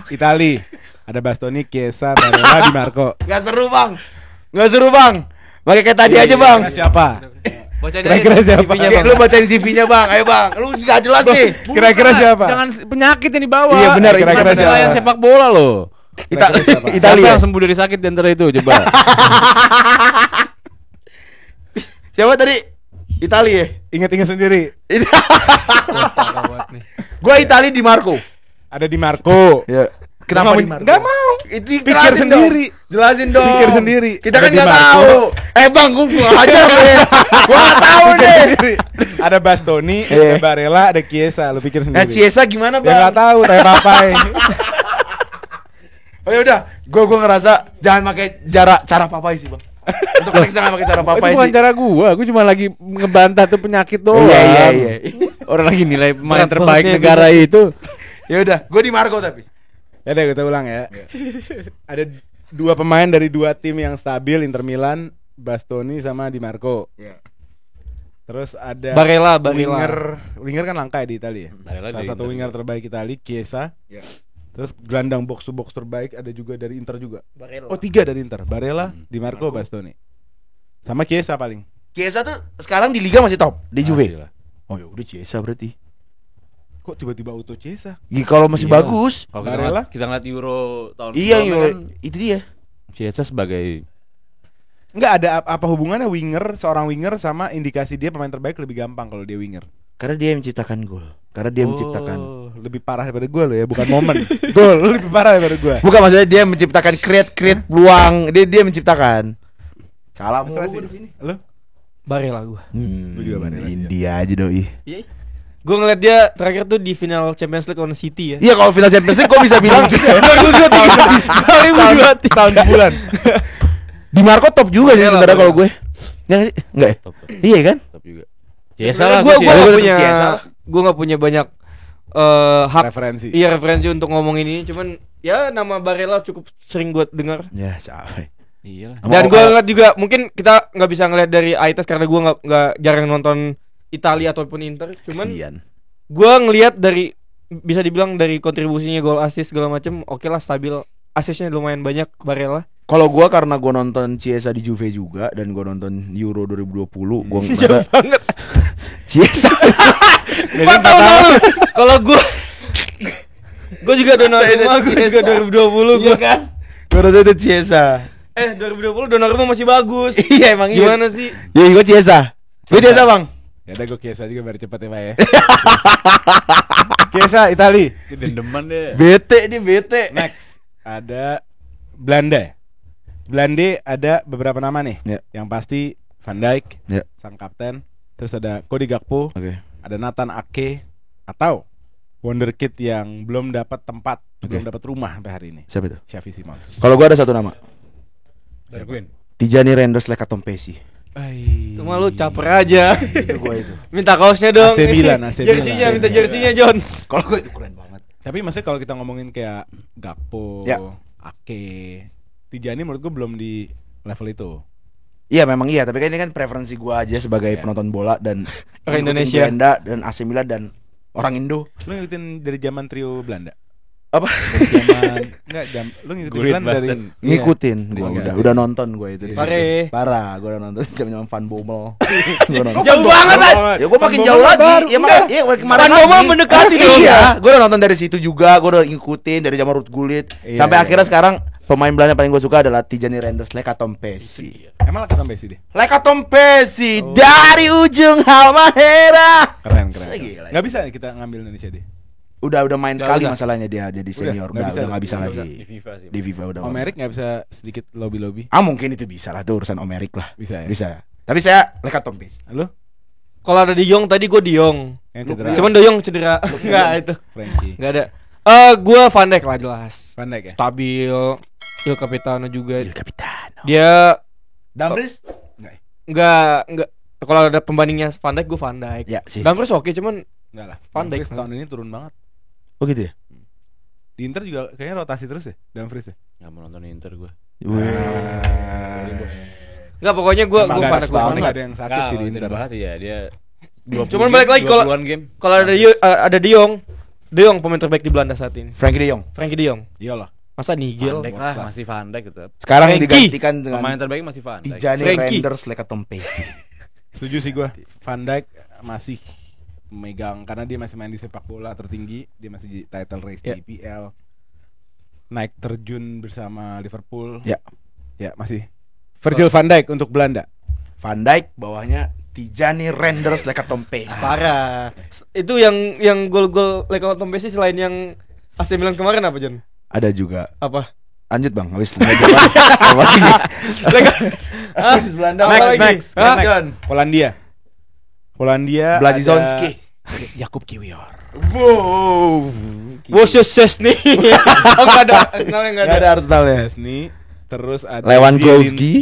Itali. Ada Bastoni, Chiesa, Barella, Di Marco. Nggak seru bang. Nggak seru bang. Pakai kayak tadi aja bang. Kira-kira siapa? Bacain Kira-kira aja siapa? CV-nya, Oke, Bang. lu bacain CV-nya bang. Ayo bang. Lu nggak jelas nih. Kira-kira siapa? Jangan penyakit yang dibawa. Iya, benar, Kira-kira kira-kira penilaian siapa? sepak bola loh. Ita- Kira-kira siapa? Siapa Italia. yang sembuh dari sakit di antara itu coba. Siapa tadi? Italia ya? Ingat-ingat sendiri. Parah banget nih. Gue Italia di Marco. Ada Di Marco. Ya. Kenapa Di Di- Marco? Nggak mau. Itu Pikir jelasin sendiri. dong. Jelasin dong. Pikir sendiri. Kita Ada kan Di nggak Marco. tahu. Bang, gue ajar deh. Gue nggak tahu deh. Sendiri. Ada Bastoni, ada Barella, ada Chiesa. Lu pikir Nah, sendiri. Chiesa gimana Ya bang? nggak tahu, tanya papai. Oh ya udah, gue ngerasa jangan pakai cara papai sih bang. Untuk next jangan pakai cara papai Itu bukan sih. cara gua cuma lagi ngebantah tuh penyakit doang. Iya. Orang lagi nilai pemain Berat terbaik banget nih negara itu. Ya udah, gue di Marco tapi. Ya deh kita ulang ya. Ada dua pemain dari dua tim yang stabil, Inter Milan, Bastoni sama Di Marco. Iya. Terus ada Barella. winger kan langka ya di Italia ya. Barella Salah dari satu Inter winger terbaik Italia, Chiesa. Iya. Terus gelandang box to box terbaik ada juga dari Inter juga. Barella. Oh, 3 dari Inter. Barella, Di Marco, Bastoni. Sama Chiesa paling. Chiesa tuh sekarang di Liga masih top di Juve. Masih lah. Oh ya udah Chiesa berarti. Kok tiba-tiba auto Chiesa? Kalau masih Iya. bagus. Kalau Barella? kita ngeliat Euro tahun Iya, sebelumnya kan, itu dia. Chiesa sebagai Enggak ada apa hubungannya seorang winger sama indikasi dia pemain terbaik lebih gampang kalau dia winger. Karena dia yang menciptakan gol. Karena dia menciptakan. Lebih parah daripada gue lo ya, bukan momen. Gol lu lebih parah daripada gue. Bukan maksudnya dia menciptakan create peluang. Dia menciptakan. Salah mulu gua di sini. Lu? Barella gua. Lu juga Barella sih, India aja doi. Iya. Gue ngeliat dia terakhir tuh di final Champions League lawan City ya. Iya kalau final Champions League gue bisa bilang 2023. Tahun bulan. Di Marco top juga sih Barella, sebenarnya kalau Barella. gue. Ya nggak sih? Enggak ya? top. Iya kan? Top juga. Chiesa lah. Gue Chiesa. gak Gua punya Chiesa lah. gue nggak punya banyak hak Referensi. iya referensi untuk ngomongin ini. Cuman ya nama Barella cukup sering gue dengar. Ya capek. Iya lah. Dan gue ngeliat juga mungkin kita nggak bisa ngeliat dari eye test karena gue nggak jarang nonton Italia ataupun Inter. Cuman Kasian. gue ngeliat dari bisa dibilang dari kontribusinya gol assist segala macem oke lah stabil, assistnya lumayan banyak Barella. Kalau gua karena gua nonton Chiesa di Juve juga dan gua nonton Euro 2020, gua Jauh ngerasa banget. Chiesa. 4 tahun lalu. Kalau gue juga udah nonton Itu gue juga Chiesa. 2020 Iya gue. kan? Gua rasa itu Chiesa. 2020 Donnarumma masih bagus. Iya emang iya. Gimana sih? Ya gua Chiesa. Gua Chiesa, Bang. Ya udah gue Chiesa juga biar cepet ya Pak ya. Chiesa Itali. Dendeman deh. Bete dia bete. Next ada Belanda. Belanda ada beberapa nama nih. Ya. Yang pasti Van Dijk, Ya. sang kapten. Terus ada Cody Gakpo, Oke. ada Nathan Ake atau wonderkid yang belum dapat tempat, belum dapat rumah sampai hari ini. Siapa itu? Xavi Simons. Kalau gua ada satu nama. Darwin. Tijani Reinders Lekatompesi. Cuma lu caper aja. Itu gua itu. Minta kaosnya dong. AC Milan, AC Jersinya, Milan. minta jersinya John. Kalau gua itu keren banget. Tapi maksudnya kalau kita ngomongin kayak Gakpo, Ya. Ake, Tijani menurut gue belum di level itu. Iya memang iya, tapi kan ini kan preferensi gua aja sebagai penonton bola dan Orang ngikutin Indonesia. Belanda dan AC Milan dan orang Indo. Lu ngikutin dari zaman trio Belanda? Apa? Lu ngikutin Gulit Belanda dari Basten. Ngikutin gua Iya. udah nonton gua itu. Pare. Parah, gua udah nonton zaman Van Bommel. Gua nonton. Jauh banget kan? Ya gua makin jauh lagi. Ya makanya iya kemarin Van Bommel lagi. mendekati dong. Iya, gua udah nonton dari situ juga, gua udah ngikutin dari zaman Ruud Gullit Iya, sampai iya. akhirnya sekarang pemain Belanda paling gua suka adalah Tijani Reinders, Leka Tompesi. Emang kata Messi deh. Leka Tompesi dari ujung Halmahera. Keren. Gila. Nggak bisa kita ngambil Indonesia deh. Udah main Nggak sekali usah. masalahnya dia di senior, nggak udah bisa. nggak bisa Nggak lagi. Di FIFA sih. Di FIFA udah. nggak Omerik bisa. nggak bisa sedikit lobby. Mungkin itu bisa lah, itu urusan Omerik lah. Bisa ya. Bisa. Tapi saya Leka Tompesi. Lu? Kalau ada De Jong tadi gue De Jong. Yang cedera. Cuman De Jong cedera. Enggak itu. Frankie. Enggak ada. Gue Van Dijk lah jelas. Van Dijk ya. Stabil. Il Capitano juga. Il Capitano. Dia Dumfries? Enggak. enggak kalau ada pembandingnya Van Dijk gue Van Dijk. Ya sih. Dumfries oke cuman Enggak lah. Van Dijk. Dumfries tahun ini turun banget. Oh gitu ya? Di Inter juga kayaknya rotasi terus ya, Dumfries ya. Nggak mau nonton Inter gue. enggak pokoknya gue Emang Van nggak Dijk ada banget. nggak ada yang sakit sih di Inter. Bahas ya dia. Cuman balik lagi kalau 20-an game. kalau ada De Jong pemain terbaik di Belanda saat ini. Frankie De Jong. Frankie De Jong. Iyalah. Masa Nigel? Van Dijk lah, masih Van Dijk tetap. Sekarang Frankie. digantikan dengan Pemain terbaik masih Van Dijk. Tijani Frankie. Reinders, Leka Tompesi. Setuju sih gua. Van Dijk masih megang karena dia masih main di sepak bola tertinggi, dia masih di title race Ya. di IPL. Naik terjun bersama Liverpool. Ya. Ya, masih. Virgil van Dijk untuk Belanda. Van Dijk bawahnya Tijani Reinders, Leka Tompesi. Parah. Itu yang gol-gol Leka Tompesi selain yang AC Milan kemarin apa Jon? Ada juga. Apa? Lanjut Bang, habis apa lagi? Leka Habis Belanda Apa apa lagi? lagi? Hah? John. Polandia. Blazizonski. ada Jakub Kiwior. Wow. Wojciechowski. Oh enggak ada. Arsenalnya enggak Enggak ada. ada Arsenalnya. Chesney, terus ada Lewandowski. Zielinski,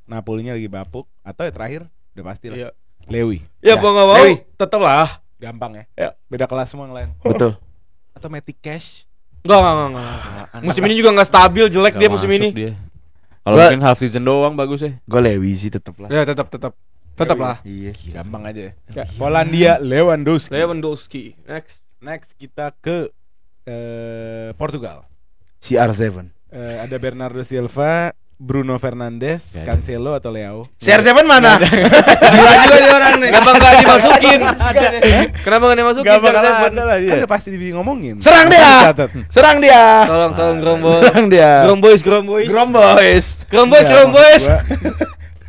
Napolinya lagi bapuk atau ya terakhir udah pasti lah. Iya. Lewi. Ya Ya, mau enggak mau Lewi. tetep lah. Gampang ya. Ya. Beda kelas semua yang lain. Betul. Atau Matty Cash. Enggak. Musim ini juga enggak stabil, jelek Nggak dia musim masuk ini. dia. Kalau Gua- mungkin half season doang bagus ya. Gue Lewi sih tetep lah. Ya tetap lah. Iya. Gampang aja ya. Ya. Polandia Lewandowski. Lewandowski. Next. Next kita ke Portugal. CR7. Ada Bernardo Silva, Bruno Fernandes, Gak ada. Cancelo atau Leao. CR7 mana? Gila juga nih orang nih. Kenapa enggak dimasukin? Kenapa enggak dimasukin? Gak bakal CR7? ada lah dia. Kan udah pasti ngomongin. Serang dia. Catat. Serang dia. Tolong Gromboy. Serang dia. Gromboys. Gromboys.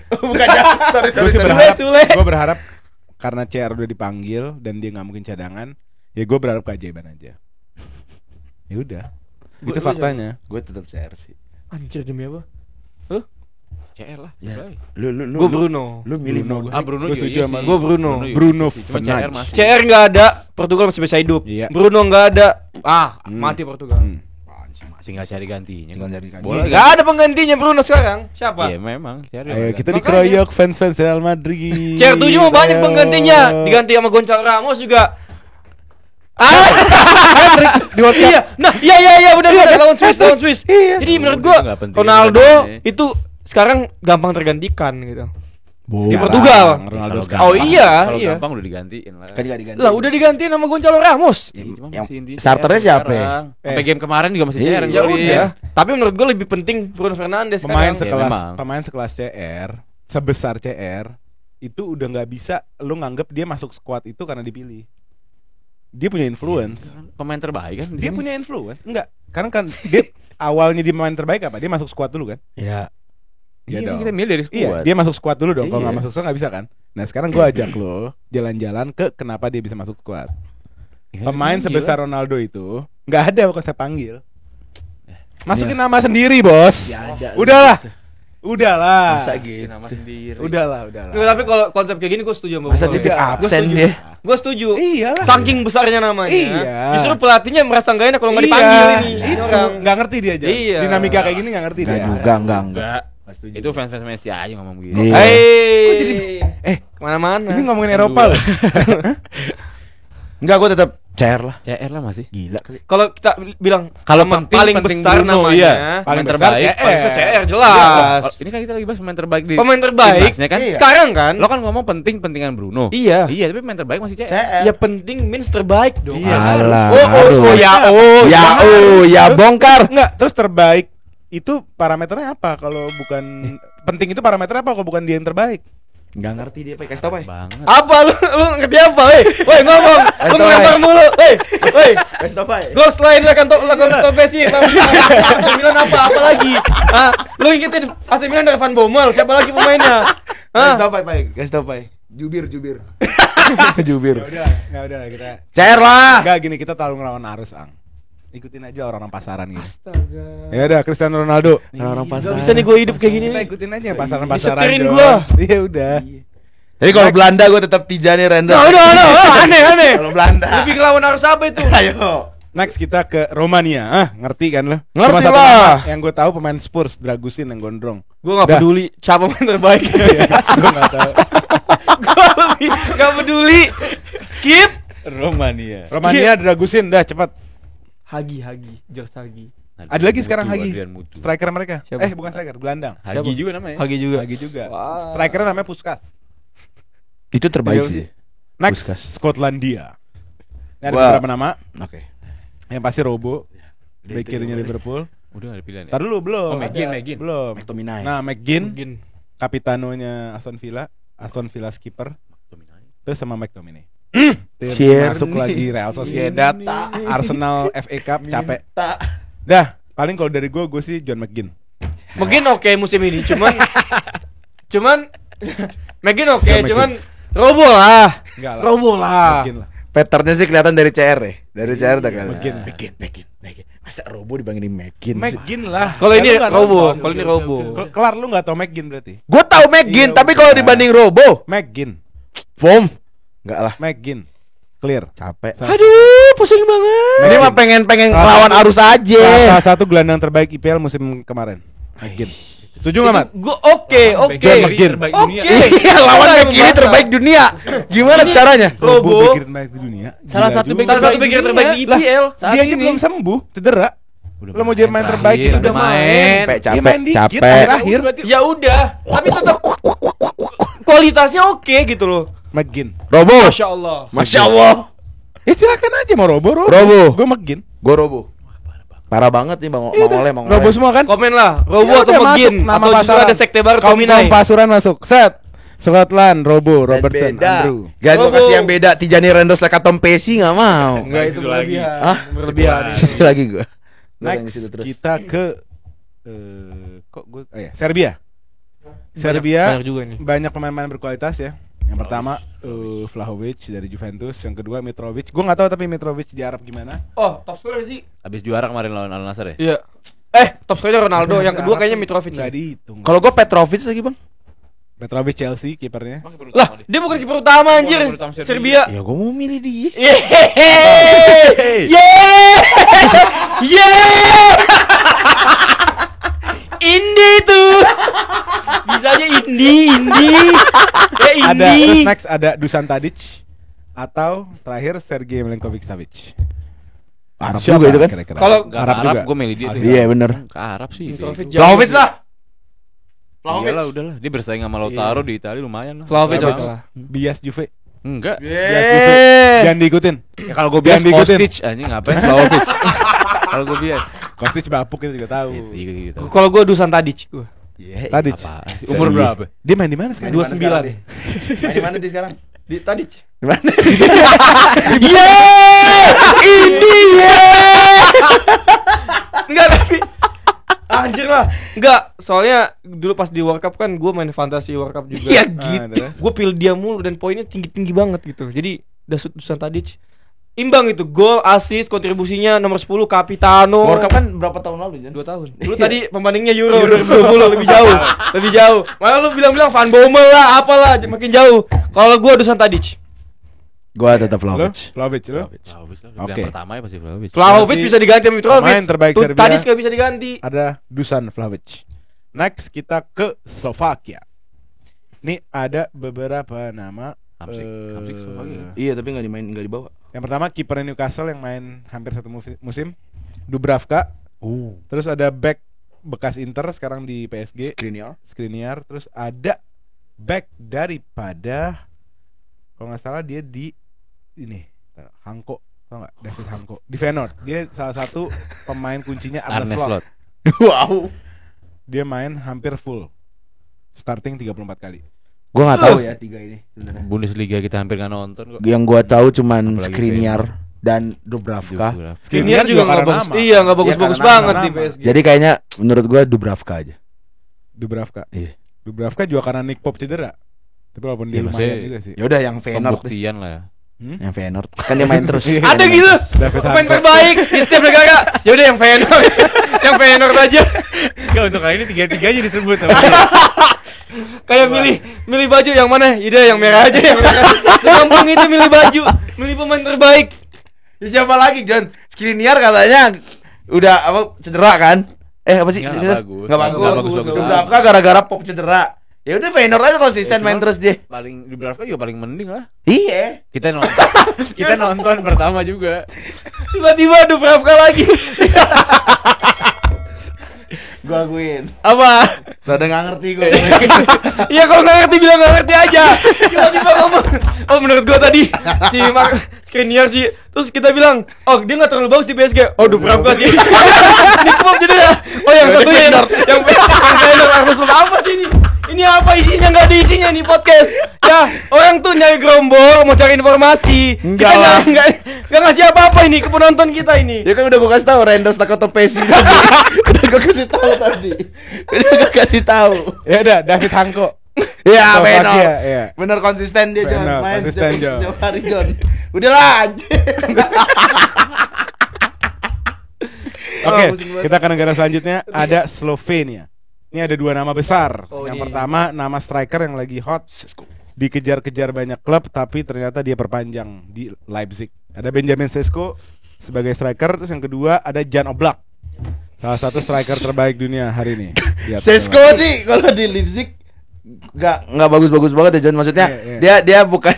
Bukan jauh. Sorry. Gue berharap karena CR udah dipanggil dan dia nggak mungkin cadangan, ya gue berharap keajaiban aja. Ya udah, itu faktanya. Gue tetap CR sih. Anjir demi apa? CR lah. Ya. Baik. Lu Gue Bruno. Lu milih Bruno. gua. Bruno Gua juga setuju iya sama sih. gua Bruno. juga Bruno iya sih. Cuma Fernandes. CR masih. CR nggak ada, Portugal masih bisa hidup. Iya. Bruno nggak ada, mati Portugal. Apaan sih, Mas? Tinggal cari gantinya. Tinggal cari gantinya. Bola Nggak ada penggantinya Bruno sekarang. Siapa? Iya memang. CR Ayo kita Makanya. dikeroyok fans-fans Real Madrid. CR7 mah banyak Ayo. penggantinya, diganti sama Gonçalo Ramos juga. Di World Cup. Iya, nah, iya benar lawan Swiss. Jadi menurut gua Itu nggak penting. Ronaldo Nggak itu sekarang gampang tergantikan gitu. Di Bola. Portugal. Ronaldo Kalau sekarang. Oh gampang- iya, Kalau iya. gampang udah digantiin lah. Kan nggak diganti. Lah udah digantiin sama Gonçalo Ramos. Cuma yang masih intinya starternya CR siapa ya? sekarang. Sampai game kemarin juga masih Iya, CR. Ya golin. udah. Tapi menurut gua lebih penting Bruno Fernandes Pemain sekarang. sekelas memang. pemain sekelas CR sebesar CR itu udah nggak bisa lu nganggap dia masuk squad itu karena dipilih. Dia punya influence. Pemain terbaik kan. di Dia sini. punya influence. Enggak, karena kan dia awalnya dia pemain terbaik apa? Dia masuk squad dulu kan? Ya. Iya Iya, dong. kita milih dari Iya, squad. dia masuk squad dulu dong. Kalau Iya. nggak masuk squad nggak bisa kan? Nah sekarang gua ajak lo jalan-jalan ke kenapa dia bisa masuk squad. Pemain Gila. sebesar Ronaldo itu nggak ada konsep panggil. Masukin nama sendiri bos. Ya ada. Udahlah, udahlah. Masa gitu. nama sendiri. Udahlah. Nggak, tapi kalau konsep kayak gini gue setuju sama Masa Bung titik Oleh. absen Gua setuju. dia? Gue setuju. Iyalah. Saking besarnya namanya. Iya. Justru pelatihnya merasa nggak enak kalau nggak dipanggil ini. Itu Orang. nggak ngerti dia aja. Iya. Dinamika kayak gini nggak ngerti Enggak dia. juga, enggak. Enggak. Itu fans-fans Messi aja ngomong begitu. Iya. Hei. Eh, Kemana-mana. ini ngomongin Eropa loh. Enggak, gue tetap CR lah. CR lah masih. Gila kali. Kalau kita bilang Kalau nama penting, paling penting besar Bruno, namanya, iya. Paling Pemain besar terbaik. CR. paling besar CR Iya, jelas. ini kan kita lagi bahas pemain terbaik di Pemain terbaik timnasnya kan. Iya. sekarang kan? Lo kan ngomong penting-pentingan Bruno. Iya. Iya, tapi pemain terbaik masih CR. CR. Ya penting means terbaik dong. Iya. Alah, Oh, ya bongkar. Enggak, terus terbaik itu parameternya apa kalau bukan penting itu parameternya apa kalau bukan dia yang terbaik? Enggak ngerti dia, Pak. Kasih tau, Pak. Banget. Apa lu ngerti apa? Woi ngomong. Lu ngelempar mulu. Woi. Kasih tau, Pak. Gol selain lakukan Messi, AC Milan apa lagi? Hah? Lu ingetin AC Milan dari Van Bommel, siapa lagi pemainnya? Kasih Hah? tau, Pak. Kasih tau, Pak. Jubir. Jubir. Enggak udah kita. CR lah. Enggak gini kita terlalu ngelawan arus, Ang. Ikutin aja orang-orang pasaran gitu. Astaga. Ya udah Cristiano Ronaldo. Orang Gak pasaran. bisa nih gue hidup kayak gini Kita nih. ikutin aja pasaran-pasaran. Disetirin Jos. gua. Iya udah. Tapi kalau Belanda gue tetap Tijani Render. Nah, udah, aneh. Kalau Belanda. Lebih ngelawan arus apa itu? Ayo. Next kita ke Romania. Ngerti kan lo? Ngerti Cuma satu lah. nama yang gue tahu pemain Spurs, Dragusin yang gondrong. Gue gak Dah. peduli siapa pemain terbaik. Gue nggak tahu. Gue lebih gak peduli. Skip. Romania. Romania Dragusin dah cepat. Hagi, jelas Hagi. Ada lagi sekarang Hagi. Adrian Mutu. Striker mereka. Siapa? Bukan striker, gelandang. Hagi Siapa? juga namanya. Hagi juga. Hagi juga. Wah. Strikernya namanya Puskas. Itu terbaik Iya, sih. Next, Puskas. Skotlandia. Ini ada Wah. beberapa nama. Oke. Yang pasti Robo. Bek kirinya Liverpool. Udah gak ada pilihan ya? Ntar dulu belum. Oh, McGinn, Ada. McGinn. Belum. McTominay. Nah, McGinn, Mungkin. kapitanonya Aston Villa. Aston Villa skipper. Terus sama McTominay. Tierney. Masuk lagi Real Sociedad, Arsenal, FA Cup, capek. Tak. Dah, paling kalau dari gue sih John McGinn. Mungkin oke musim ini, cuman Mungkin oke, John cuman Robo lah. Enggak lah. Robo lah. McGinn lah. Patternnya sih kelihatan dari CR ya. Dari CR udah kelihatan. McGinn. McGinn. Masa Robo dibandingin McGinn sih? McGinn lah. Kalau Ya, ini lu nggak Robo, nonton. kalau ini Robo. Kelar lu nggak tau McGinn berarti. Gue tahu McGinn, Iya, tapi kalau udah. dibanding Robo, McGinn. Form enggak lah. McGinn. Clear. Capek. Aduh, pusing banget. Ini mah pengen ngelawan arus aja. Salah satu gelandang terbaik IPL musim kemarin. McGinn. Setuju nggak, Mat? Gue oke. John McGinn. terbaik Oke. dunia. Iya, lawan Kita back yang kiri membantah. terbaik dunia. Gimana Ini- caranya? Robo. back kiri terbaik di dunia. Salah Gila satu juga. back Salah satu back terbaik di dunia. IPL. Saat Dia aja ini. belum sembuh, cedera. Udah Lo mau jadi main terbaik terakhir, udah udah main. Capek, Dia main dikit, capek. akhir-akhir. Ya udah, tapi tetap kualitasnya oke gitu loh. McGinn. Robo. Masya Allah. Masya Allah. Ya silakan aja mau Robo. Robo. Gue McGinn. Gue Robo. Parah banget nih Bang Oleh. Robo semua kan? Komen lah, Robo Ya atau udah, McGinn masuk nama atau justru pasaran. ada sekte baru Kaum Tominay. pasuran masuk. Set. Scotland, Robo, Robertson, Andrew. Gak gue Robo. kasih yang beda. Tijani Renders like Tom Pesci gak mau. Enggak itu Itu lagi. berlebihan. Hah? Berlebihan. Sisi lagi gue. Next kita ke kok gue Serbia. Serbia Banyak juga nih. banyak pemain-pemain berkualitas ya. Yang pertama Vlahovic dari Juventus, yang kedua Mitrovic. Gue nggak tahu tapi Mitrovic di Arab gimana. Oh, top scorer sih. Habis juara kemarin lawan Al Nassr ya? Iya. Top scorer Ronaldo, yang kedua kayaknya Mitrovic. Nggak dihitung. Kalau gue Petrovic lagi Bang. Mitrovic Chelsea kipernya. Lah, dia bukan kiper utama anjir. Kiper utama Serbia. Ya gue mau milih dia. Yeay! Yeay! Indie tuh. Bisa aja indie. Ya Ada terus indie. next ada Dusan Tadic atau terakhir Sergej Milinkovic-Savic. Arab Siapa juga itu kan? kira-kira? Kalau Gak Arab Arab, juga. gue milih dia. Arab. Iya bener. Ke Arab sih. Mitrovic Vlahovic lah. Iyalah udahlah, dia bersaing sama Lautaro di Italia lumayan lah. Vlahovic Vlahovic. lah. Bias Juve. Enggak. Jangan diikutin. Ya kalau gue bias Jangan diikutin. Kostic anjing ngapain Vlahovic. Kalau gue bias. Kostic bapuk kita juga tahu. Iya gitu. Kalau gue Dusan Tadic gua. Tadic. Apa? Umur berapa? Dia main di mana sekarang? 29. Main di mana dia sekarang? Di Tadic. Di mana? Enggak tapi anjir lah. Enggak, soalnya dulu pas di World Cup kan gue main fantasi World Cup juga. Iya Ah, gitu. terus? Gue pilih dia mulu dan poinnya tinggi-tinggi banget gitu. Jadi Dusan Tadic imbang itu, gol, assist, kontribusinya nomor 10 Capitano. World Cup kan berapa tahun lalu Jan? 2 tahun. Lu tadi pembandingnya Euro 2020 lebih jauh. Lebih jauh. Malah lu bilang-bilang Van Bommel lah, apalah makin jauh. Kalau gua Dusan Tadic. Gua tetap Lo? Vlahovic. Vlahovic lo? Vlahovic lah. Oke. Yang pertama ya pasti Vlahovic. Vlahovic bisa diganti sama Mitrovic. Pemain terbaik Tuh, Serbia. Tadic gak bisa diganti. Ada Dusan Vlahovic. Next kita ke Slovakia. Ini ada beberapa nama Hamsik susah ya. Iya, tapi enggak dibawa. Yang pertama kiper Newcastle yang main hampir satu musim, Dubravka. Terus ada back bekas Inter sekarang di PSG, Skriniar. Terus ada back daripada kalau nggak salah dia di ini Hanko, tau nggak? David Hanko di Feyenoord. Dia salah satu pemain kuncinya Arne Arne Slot. Slot. Wow. Dia main hampir full starting 34 kali. Gua enggak tahu ya tiga ini sebenarnya. Bundesliga kita hampir nggak nonton kok. Yang gua tahu cuman Apalagi Skriniar dan Dubravka. Skriniar juga nggak bagus. Iya, nggak bagus-bagus Iya, karena banget di nama. PSG. Jadi kayaknya menurut gua Dubravka aja. Dubravka. Iya. Dubravka juga karena Nick Pope cedera. Tapi walaupun dia Iya, lumayan maksudnya juga sih. Ya udah yang Feyenoord deh. Pembuktian lah ya. Yang Feyenoord. Kan dia main terus. Ada gitu. David Pemain Hanko. terbaik di setiap negara. Ya udah yang Feyenoord. Yang Feyenoord aja. Enggak, untuk kali ini tiga-tiganya disebut. Kayak milih baju yang mana? Ide yang merah aja yang merah. Segampang itu milih baju, milih pemain terbaik. Ya, siapa lagi John? Skriniar katanya udah apa cedera kan? Apa sih? Nggak bagus. Nggak bagus. Nggak bagus. Dubravka gara-gara Pop cedera. Ya udah Feyenoord aja konsisten main terus dia. Paling Dubravka juga paling mending lah. Iya. Kita nonton pertama juga. Tiba-tiba Dubravka lagi. Gua akuin. Apa? Rada enggak ngerti gua. Iya kalau nggak ngerti bilang nggak ngerti aja. Tiba-tiba ngomong. Oh menurut gua tadi si Skriniar sih. Terus kita bilang, oh dia nggak terlalu bagus di PSG. Oh Dubravka sih. Nick Pope jadi ya. Oh yang satunya yang Feyenoord Arne Slot apa sih ini? Ini apa isinya nggak diisinya nih podcast? Ya orang tuh nyari gerombol mau cari informasi. Enggak Kita lah. nggak ngasih apa-apa ini ke penonton kita ini. Ya kan udah gua kasih tahu Rendo Staccato Pesi tadi. Udah gua kasih tahu tadi. Udah gua kasih tahu. Ya udah David Hanko. Ya, Slovakia, Feyenoord. iya. Bener konsisten dia John. Bener, Main konsisten, John. setiap hari John. Udahlah anjir. Oke, kita ke negara selanjutnya ada Slovenia. Ini ada dua nama besar. Oh, Yang ini. pertama nama striker yang lagi hot, dikejar-kejar banyak klub tapi ternyata dia perpanjang di Leipzig. Ada Benjamin Sesko sebagai striker. Terus yang kedua ada Jan Oblak, salah satu striker terbaik dunia hari ini. Di atas Sesko bola. sih kalau di Leipzig nggak bagus-bagus banget ya John, maksudnya Iya, dia bukan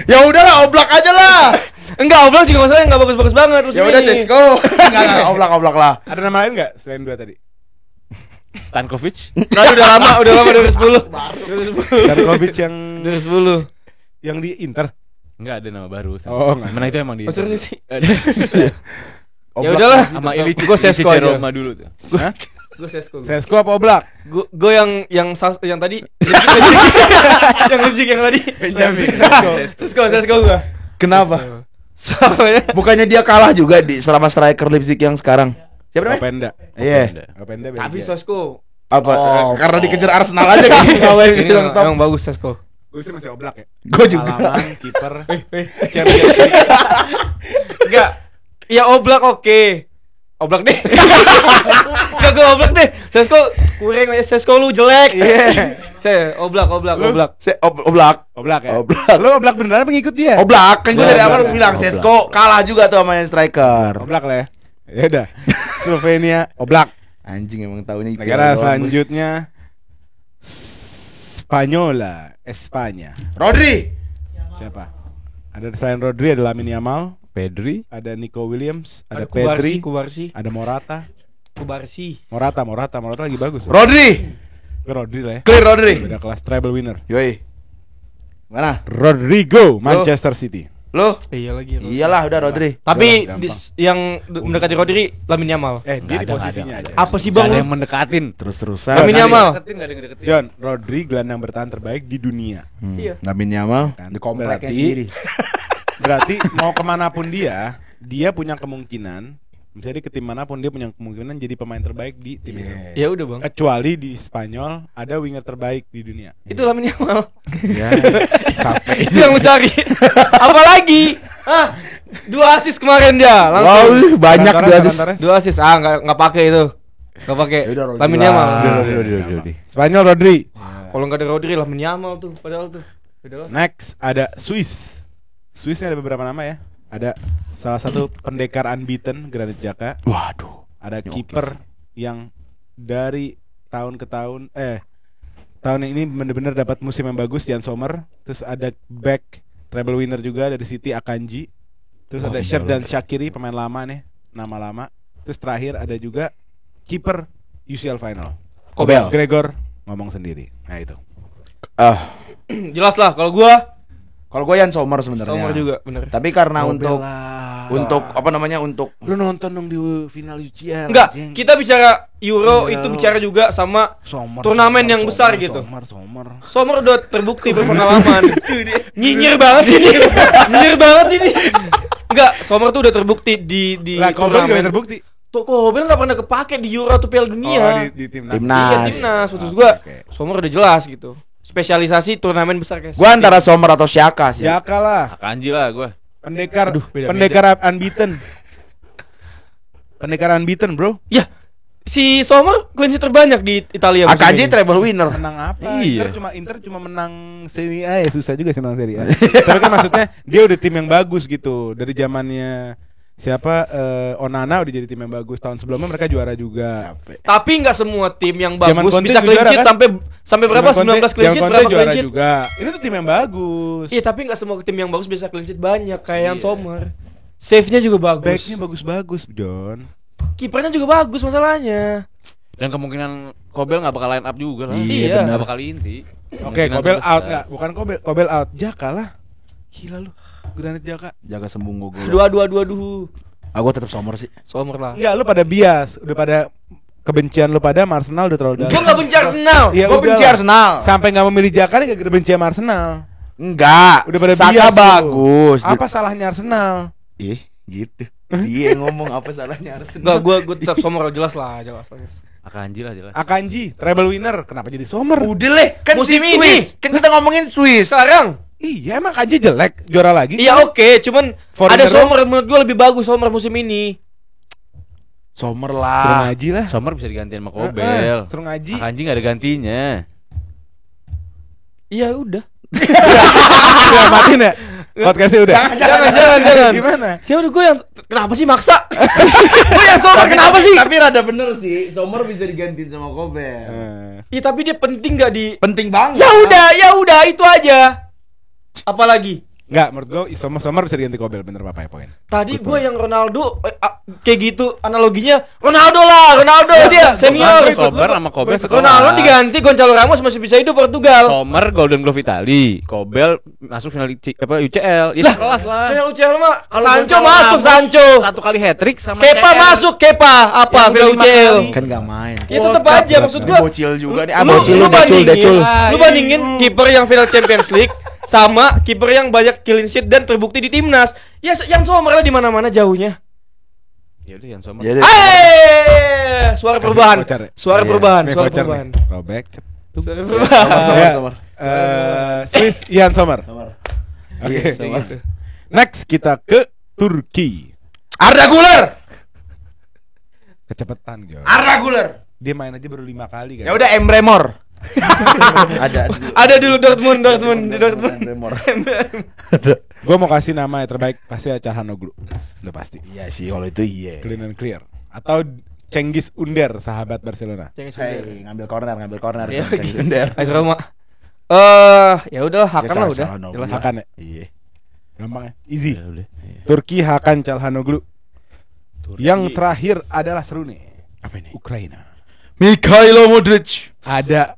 ya udahlah Oblak aja lah. Enggak, Oblak juga masalahnya enggak bagus-bagus banget. Ya udah Sesko. Enggak Oblak lah. Ada nama lain nggak selain dua tadi? Stankovic. Nah, udah lama dari 10. Jankovic yang Dari 10. yang di Inter. Enggak ada nama baru. Oh, nggak. Mana itu emang dia. Oh, serius sih. Oblak Ya udahlah. Sama Ilic. Gua Sesko aja. Roma dulu tuh. Hah? Gue Sesko. Sesko apa Oblak? Gue yang tadi yang Leipzig yang tadi. Benjamin Sesko gue. Kenapa? Soalnya Bukannya dia kalah juga di selama striker Leipzig yang sekarang? Siapa namanya? Openda. Iya. Openda tapi Belgia. Sesko Apa? Oh, Karena dikejar Arsenal aja kan? Ngawain ini bilang top. emang bagus Sesko. Gue sih masih Oblak ya. Gue juga. Halaman, kiper, Champions League. Enggak. Ya Oblak oke. Oblak deh. Enggak gue Oblak deh. Sesko kurang aja, Sesko lu jelek. Iya. Saya Oblak. Oblak. Oblak ya. Oblak. Lo Oblak beneran pengikut dia? Oblak. Kan gue dari awal Oblak. bilang Sesko kalah juga tuh sama yang striker. Oblak lah ya. Ya udah. Slovenia, Oblak. Anjing emang taunya IPL Negara doang. selanjutnya Spanyola, Espanya. Rodri. Siapa? Ada selain Rodri ada Lamine Yamal, Pedri. ada Nico Williams, ada Kubarsi, Pedri, ada Morata. Morata lagi bagus. Rodri. Rodri lah ya. Clear Rodri. Beda kelas treble winner. Yoi. Mana? Rodrigo, Manchester City. Lo? Iya lagi. Iyalah udah Rodri. Tapi Gampang. yang mendekati Rodri Lamine Yamal. Dia di Nggak ada, posisinya nggak aja. ada. Apa sih Nggak Bang? ada yang mendekatin. Terus-terusan. Lamine Yamal. John, Rodri gelandang bertahan terbaik di dunia. Iya. Lamine Yamal. Kan? Di kompleknya Berarti- sendiri. Berarti mau kemanapun dia punya kemungkinan. Misalnya ke tim manapun dia punya kemungkinan jadi pemain terbaik di tim itu. Ya udah Bang. Kecuali di Spanyol ada winger terbaik di dunia. Itu Lamine Yamal. Ya, capek. Itu yang lu cari. Apalagi? Hah? 2 assist kemarin dia. Wow, Langsung banyak Tarantares, dia asis. Tarantares. 2 assist. Enggak pakai itu. Enggak pakai. Ya udah, Rodri Lamine lah. Yamal. Udah. Spanyol Rodri. Kalau enggak ada Rodri Lamine Yamal tuh padahal tuh. Padahal. Next ada Swiss. Swiss ini ada beberapa nama ya. Ada salah satu pendekar unbeaten Granit Xhaka. Waduh. Ada kiper yang dari tahun ke tahun. Tahun ini bener-bener dapat musim yang bagus, Jan Sommer. Terus ada back treble winner juga dari City, Akanji. Terus ada Sherdan Shaqiri, pemain lama nih, nama lama. Terus terakhir ada juga kiper UCL final, Kobel. Gregor ngomong sendiri. Nah itu. Jelas lah kalau gua Kalau gue Jan Sommer sebenarnya. Sommer juga bener. Tapi karena Kobel untuk apa namanya untuk lu nonton dong di final UCL. Enggak, anjing. kita bicara Euro Iya, itu lu. bicara juga sama Sommer, turnamen yang Sommer, besar Sommer, gitu. Sommer. Sommer udah terbukti berpengalaman. Nyinyir banget ini. Nyinyir banget ini. Enggak, Sommer tuh udah terbukti di Lah Kobel juga turnamen. terbukti. Tuh Kobel enggak pernah kepake di Euro atau Piala Dunia. di timnas. Timnas. Iya, timnas. Maksud gua, Oke. Sommer udah jelas gitu. Spesialisasi turnamen besar kayak gue antara Sommer atau Xhaka sih. Ya kalah. Akanji lah gue. Pendekar, beda-beda. pendekar unbeaten. Pendekar unbeaten, bro. Ya, si Sommer clean sheet terbanyak di Italia musim Akanji ini. treble winner. Menang apa? Iya. Inter cuma menang Serie A ya, susah juga sih menang Serie A. Tapi kan maksudnya dia udah tim yang bagus gitu. Dari zamannya siapa Onana udah jadi tim yang bagus. Tahun sebelumnya mereka juara juga. Tapi nggak semua tim yang Zaman bagus Conte bisa juga clean juara, sheet kan? sampai berapa? 19 clean sheet, Conte berapa juara clean sheet? juga. Ini tuh tim yang bagus. Iya, tapi nggak semua tim yang bagus bisa clean sheet banyak kayak yang Iya. Sommer. Save-nya juga bagus. Backnya bagus-bagus, John. Kipernya juga bagus masalahnya. Dan kemungkinan Kobel nggak bakal line up juga lah. Iya, Nggak bakal inti. Oke, Kemungkinan Kobel terbesar. out nggak? Bukan Kobel out. Jaka lah. Gila lu. Granit Jaka. Jaga sembung gue. Dua. Aku tetap Sommer sih. Sommer lah. Enggak, lu pada bias, udah pada kebencian lu pada sama Arsenal udah terlalu dalam. Gua nggak benci Arsenal. Iya, Gue udah benci lah. Arsenal. Sampai nggak memilih Jaka nih gak benci sama Arsenal. Enggak. Udah pada Saka bias lu. bagus. Apa salahnya Arsenal? Gitu. Dia ngomong apa salahnya Arsenal. Enggak, gua tetap Sommer jelas lah. Akanji lah jelas. Akanji, treble winner. Kenapa jadi Sommer? Udah leh, kan Musim di ini. Swiss. Kan kita ngomongin Swiss. Sekarang Iya, emang Akanji jelek, juara lagi. iya oke, cuman Foreigner ada Sommer menurut gua lebih bagus Sommer musim ini. Sommer Suruh lah. ngaji lah. Sommer bisa digantiin sama Kobel. Suruh ngaji. Akanji nggak ada gantinya. Iya udah. Udah matiin ya? Podcastnya udah. Jangan. Gimana? Siapa udah gue yang kenapa sih maksa? Gue yang Sommer kenapa sih? Tapi rada bener sih. Sommer bisa digantiin sama Kobel. Iya tapi dia penting gak di? Penting banget. Ya udah itu aja. Apalagi? Enggak, menurut gue Sommer bisa diganti Kobel, bener Pak poin. Tadi gue yang Ronaldo kayak gitu analoginya Ronaldo dia senior. Sommer sama Kobel sekelas. Ronaldo diganti Gonçalo Ramos masih bisa hidup Portugal. Sommer Golden Glove Itali, Kobel masuk final UCL. Ya kelas lah. Final UCL mah Kalau Sancho Gonçalo masuk Ramos Sancho. Satu kali hat-trick sama Kepa CR. masuk Kepa apa Yang final udah 5 UCL. kali. Kan gak main. Ya tetep aja maksud Ini gua. bocil juga nih. Lu- Bocil lu lu decul. bandingin- Lu bandingin kiper yang final Champions League sama kiper yang banyak clean sheet dan terbukti di timnas. Ya yang Sommer lah di mana-mana jauhnya. Ya udah yang Sommer. Jadi Suara perubahan. voucher ya? Suara Iya. perubahan, Nih suara voucher perubahan. nih. Robek. Suara perubahan. Ya. Sommer. Swiss Ian Sommer. Oke. Iya, Sommer. Next kita ke Turki. Arda Güler. Kecepatan, Jon. Arda Güler. Dia main aja baru 5 kali kan. Ya udah Emre Mor. Ada. Ada dulu Dortmund. Emre Mor. Gue mau kasih nama yang terbaik pasti Calhanoglu. Udah pasti. Iya sih kalau itu iya. Clean and clear. Atau Cengiz Under, sahabat Barcelona. Hey, ngambil corner. Iya, Cengiz Under. AS Roma. Ya udah Hakan lah udah. Calhanoglu. Jelas. Hakan ya? Iya. Gampang ya? Easy. Ya udah. Turki Hakan Calhanoglu. Yang terakhir adalah seru nih. Apa ini? Ukraina. Mikhailo Modric. Ada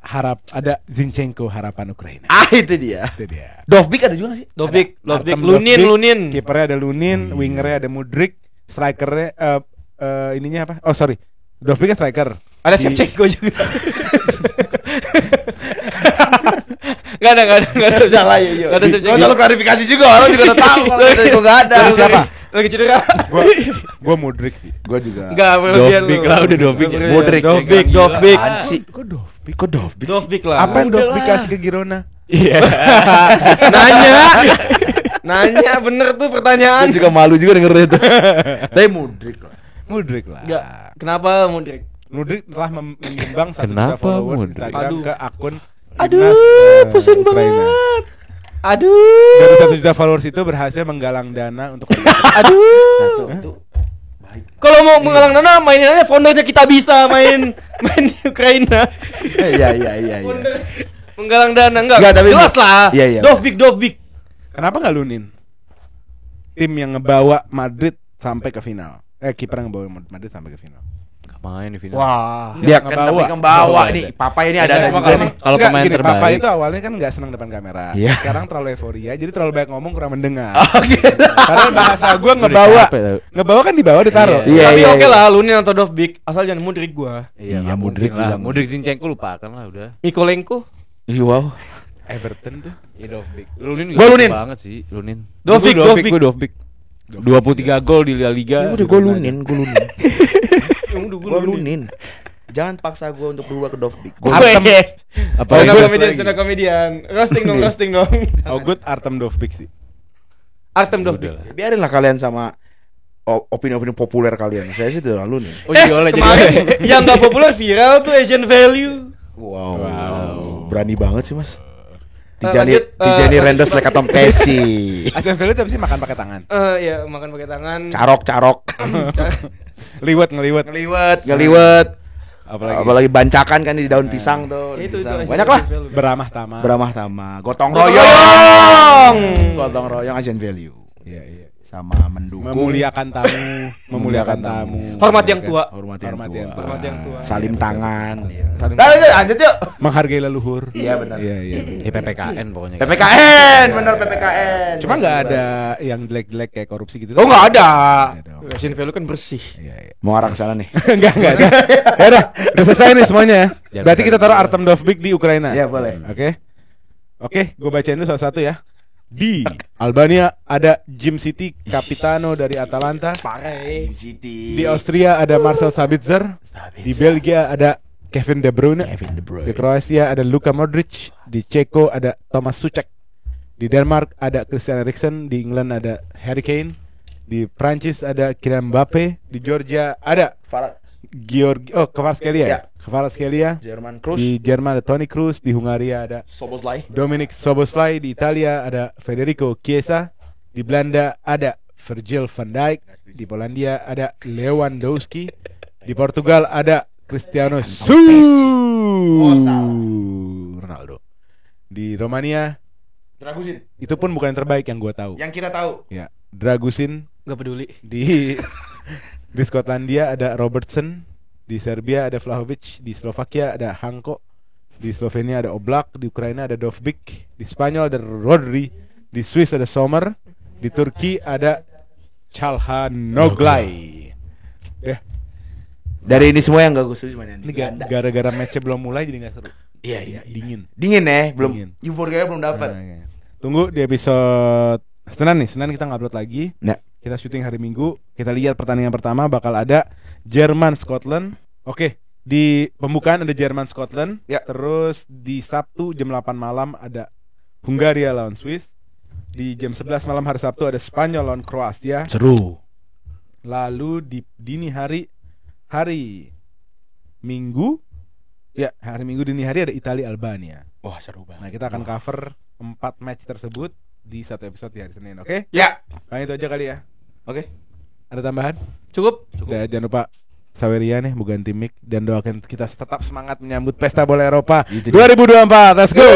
Zinchenko harapan Ukraina. Ah itu dia. Itu dia. Dovbik ada juga gak sih? Dovbik, Artem Lunin. Kipernya ada Lunin, wingernya ada Mudryk, strikernya ininya apa? Oh sorry, Dovbik kan striker. Ada Shevchenko juga. Gak ada Salah ya. Gak ada Shevchenko. Gak usah lu klarifikasi juga, orang juga udah tahu kalau Shevchenko gak ada. Terus siapa? Lagi cedera. Gua Mudryk sih. Gua juga. Enggak, berlebihan lu. Dovbik lah, udah Dovbik ya. Modric. Dovbik. Apaan sih? Kok Dovbik? Dovbik lah. Apa yang Dovbik kasih ke Girona? Nanya bener tuh pertanyaan. Gua juga malu juga denger itu. Tapi Modric lah. Mudryk lah. Enggak. Kenapa Modric? Mudryk telah menyumbang 1 juta Kenapa followers Mudryk? Instagram Aduh. ke akun Aduh, timnas, pusing Ukraina. banget. Aduh. Dari 1 juta followers itu berhasil menggalang dana untuk Aduh. Itu Kalau mau menggalang dana mainin aja foundernya kita bisa main di Ukraina. Iya. Founder menggalang dana enggak tapi jelas lah. Iya. Dovbik. Kenapa nggak lunin? Tim yang ngebawa Madrid sampai ke final. Kiper yang ngebawa Madrid sampai ke final. Gak main di final. Wah. Dia kan tapi ngebawa nih. Papa ini ada juga nih. Kalau Enggak, pemain gini, terbaik. Papa itu awalnya kan nggak senang depan kamera. Iya. Sekarang terlalu euforia, jadi terlalu banyak ngomong kurang mendengar. Oke. Karena bahasa gue Udah ngebawa, capek tau. ngebawa kan dibawa ditaruh. Iya. Tapi oke lah Lunin atau Dovbik asal jangan Mudrik gua. Iya, nggak Mudrik mungkin lah. bilang. Mudrik Zinchenko lupakan lah udah. Mikolenko. Iya, wow. Everton tuh. Iya Dovbik. Lunin Gua juga Lunin. banget sih, Lunin. Dovbik. Gue Dovbik. 23 gol di La Liga. Ya udah gue lunin. Gue lunin. Jangan paksa gue untuk berubah ke Dovbik. Apa Stand up comedian. Roasting dong. Oh good Artem Dovbik sih. Artem Dovbik. Biarin lah kalian sama opini-opini populer kalian. Saya sih udah lunin. Oh jadi oleh jadi Kemarin oleh. yang nggak populer viral tuh Asian Value. Wow. Berani banget sih mas. Lanjut, Tijani lanjut, Rendes lanjut. lekatom Pesi. Asian Value tapi sih makan pakai tangan. Ya makan pakai tangan. Carok. Ngeliwet. Ngeliwet. Apalagi Apalagi bancakan kan di daun pisang tuh. Itu Pisang. Asian Banyak lah. Value. beramah tamah. Beramah tama. Gotong royong. Gotong royong Asian Value. Iya. Sama mendukung. Memuliakan tamu. Hormat yang tua. Hormat Hormat yang tua. Hormat yang tua. Salim tangan. Saling- Lanjut yuk. Menghargai leluhur. Iya, benar. Iya. PPKN pokoknya. PPKN, bener PPKN. Cuma nggak ada yang jelek-jelek kayak korupsi gitu. Oh nggak ada. dong. Asian Value kan bersih. Iya. Mau arah ke sana nih. Enggak. Ya udah selesai nih semuanya ya. Jangan Berarti kita taruh Artem Dovbik di Ukraina. Iya, boleh. Oke, gue bacain dulu salah satu ya. Di Albania ada Jim City, Capitano dari Atalanta. Parah. City. Di Austria ada Marcel Sabitzer. Di Belgia ada Kevin De Bruyne. Di Kroasia ada Luka Modric. Di Ceko ada Thomas Suchek. Di Denmark ada Christian Eriksen. Di England ada Harry Kane. Di Prancis ada Kylian Mbappe. Di Georgia ada Kvaratskhelia. Kvaratskhelia. Jerman Cruz. Di Jerman ada Toni Kroos. Di Hungaria ada Soboslai. Dominic Szoboszlai. Di Italia ada Federico Chiesa. Di Belanda ada Virgil van Dijk. Di Polandia ada Lewandowski. Di Portugal ada Cristiano Ronaldo. Di Romania Dragusin. itu pun bukan yang terbaik yang gue tahu. Yang kita tahu. Ya, Dragusin. Gak peduli. Di Skotlandia ada Robertson. Di Serbia ada Vlahovic. Di Slovakia ada Hanko. Di Slovenia ada Oblak. Di Ukraina ada Dovbik. Di Spanyol ada Rodri. Di Swiss ada Sommer. Di Turki ada Çalhanoğlu. Ya, Dari ini semua yang gak gue setuju cuma yang ini di Belanda. gara-gara matchnya belum mulai jadi gak seru. Iya. Dingin. Dingin ya, belum. Dingin. Euforia belum dapat. Nah, tunggu di episode Senin nih. Senin kita ngupload lagi. Nah, Kita syuting hari Minggu. Kita lihat pertandingan pertama bakal ada Jerman Scotland. Oke, di pembukaan ada Jerman Scotland. Ya. Terus di Sabtu jam 8 malam ada Hungaria lawan Swiss. Di jam 11 malam hari Sabtu ada Spanyol lawan Kroasia. seru. Lalu di dini hari Minggu, ya hari Minggu dini hari ada Italia Albania. Wah, seru Nah, banget. kita akan cover 4 match tersebut di satu episode di hari Senin. Oke? Ya. Nah, itu aja kali ya. Oke. Ada tambahan? Cukup. Jangan lupa Saweria nih mau ganti mic dan doakan kita tetap semangat menyambut Pesta Bola Eropa Itu dia. 2024. Let's go.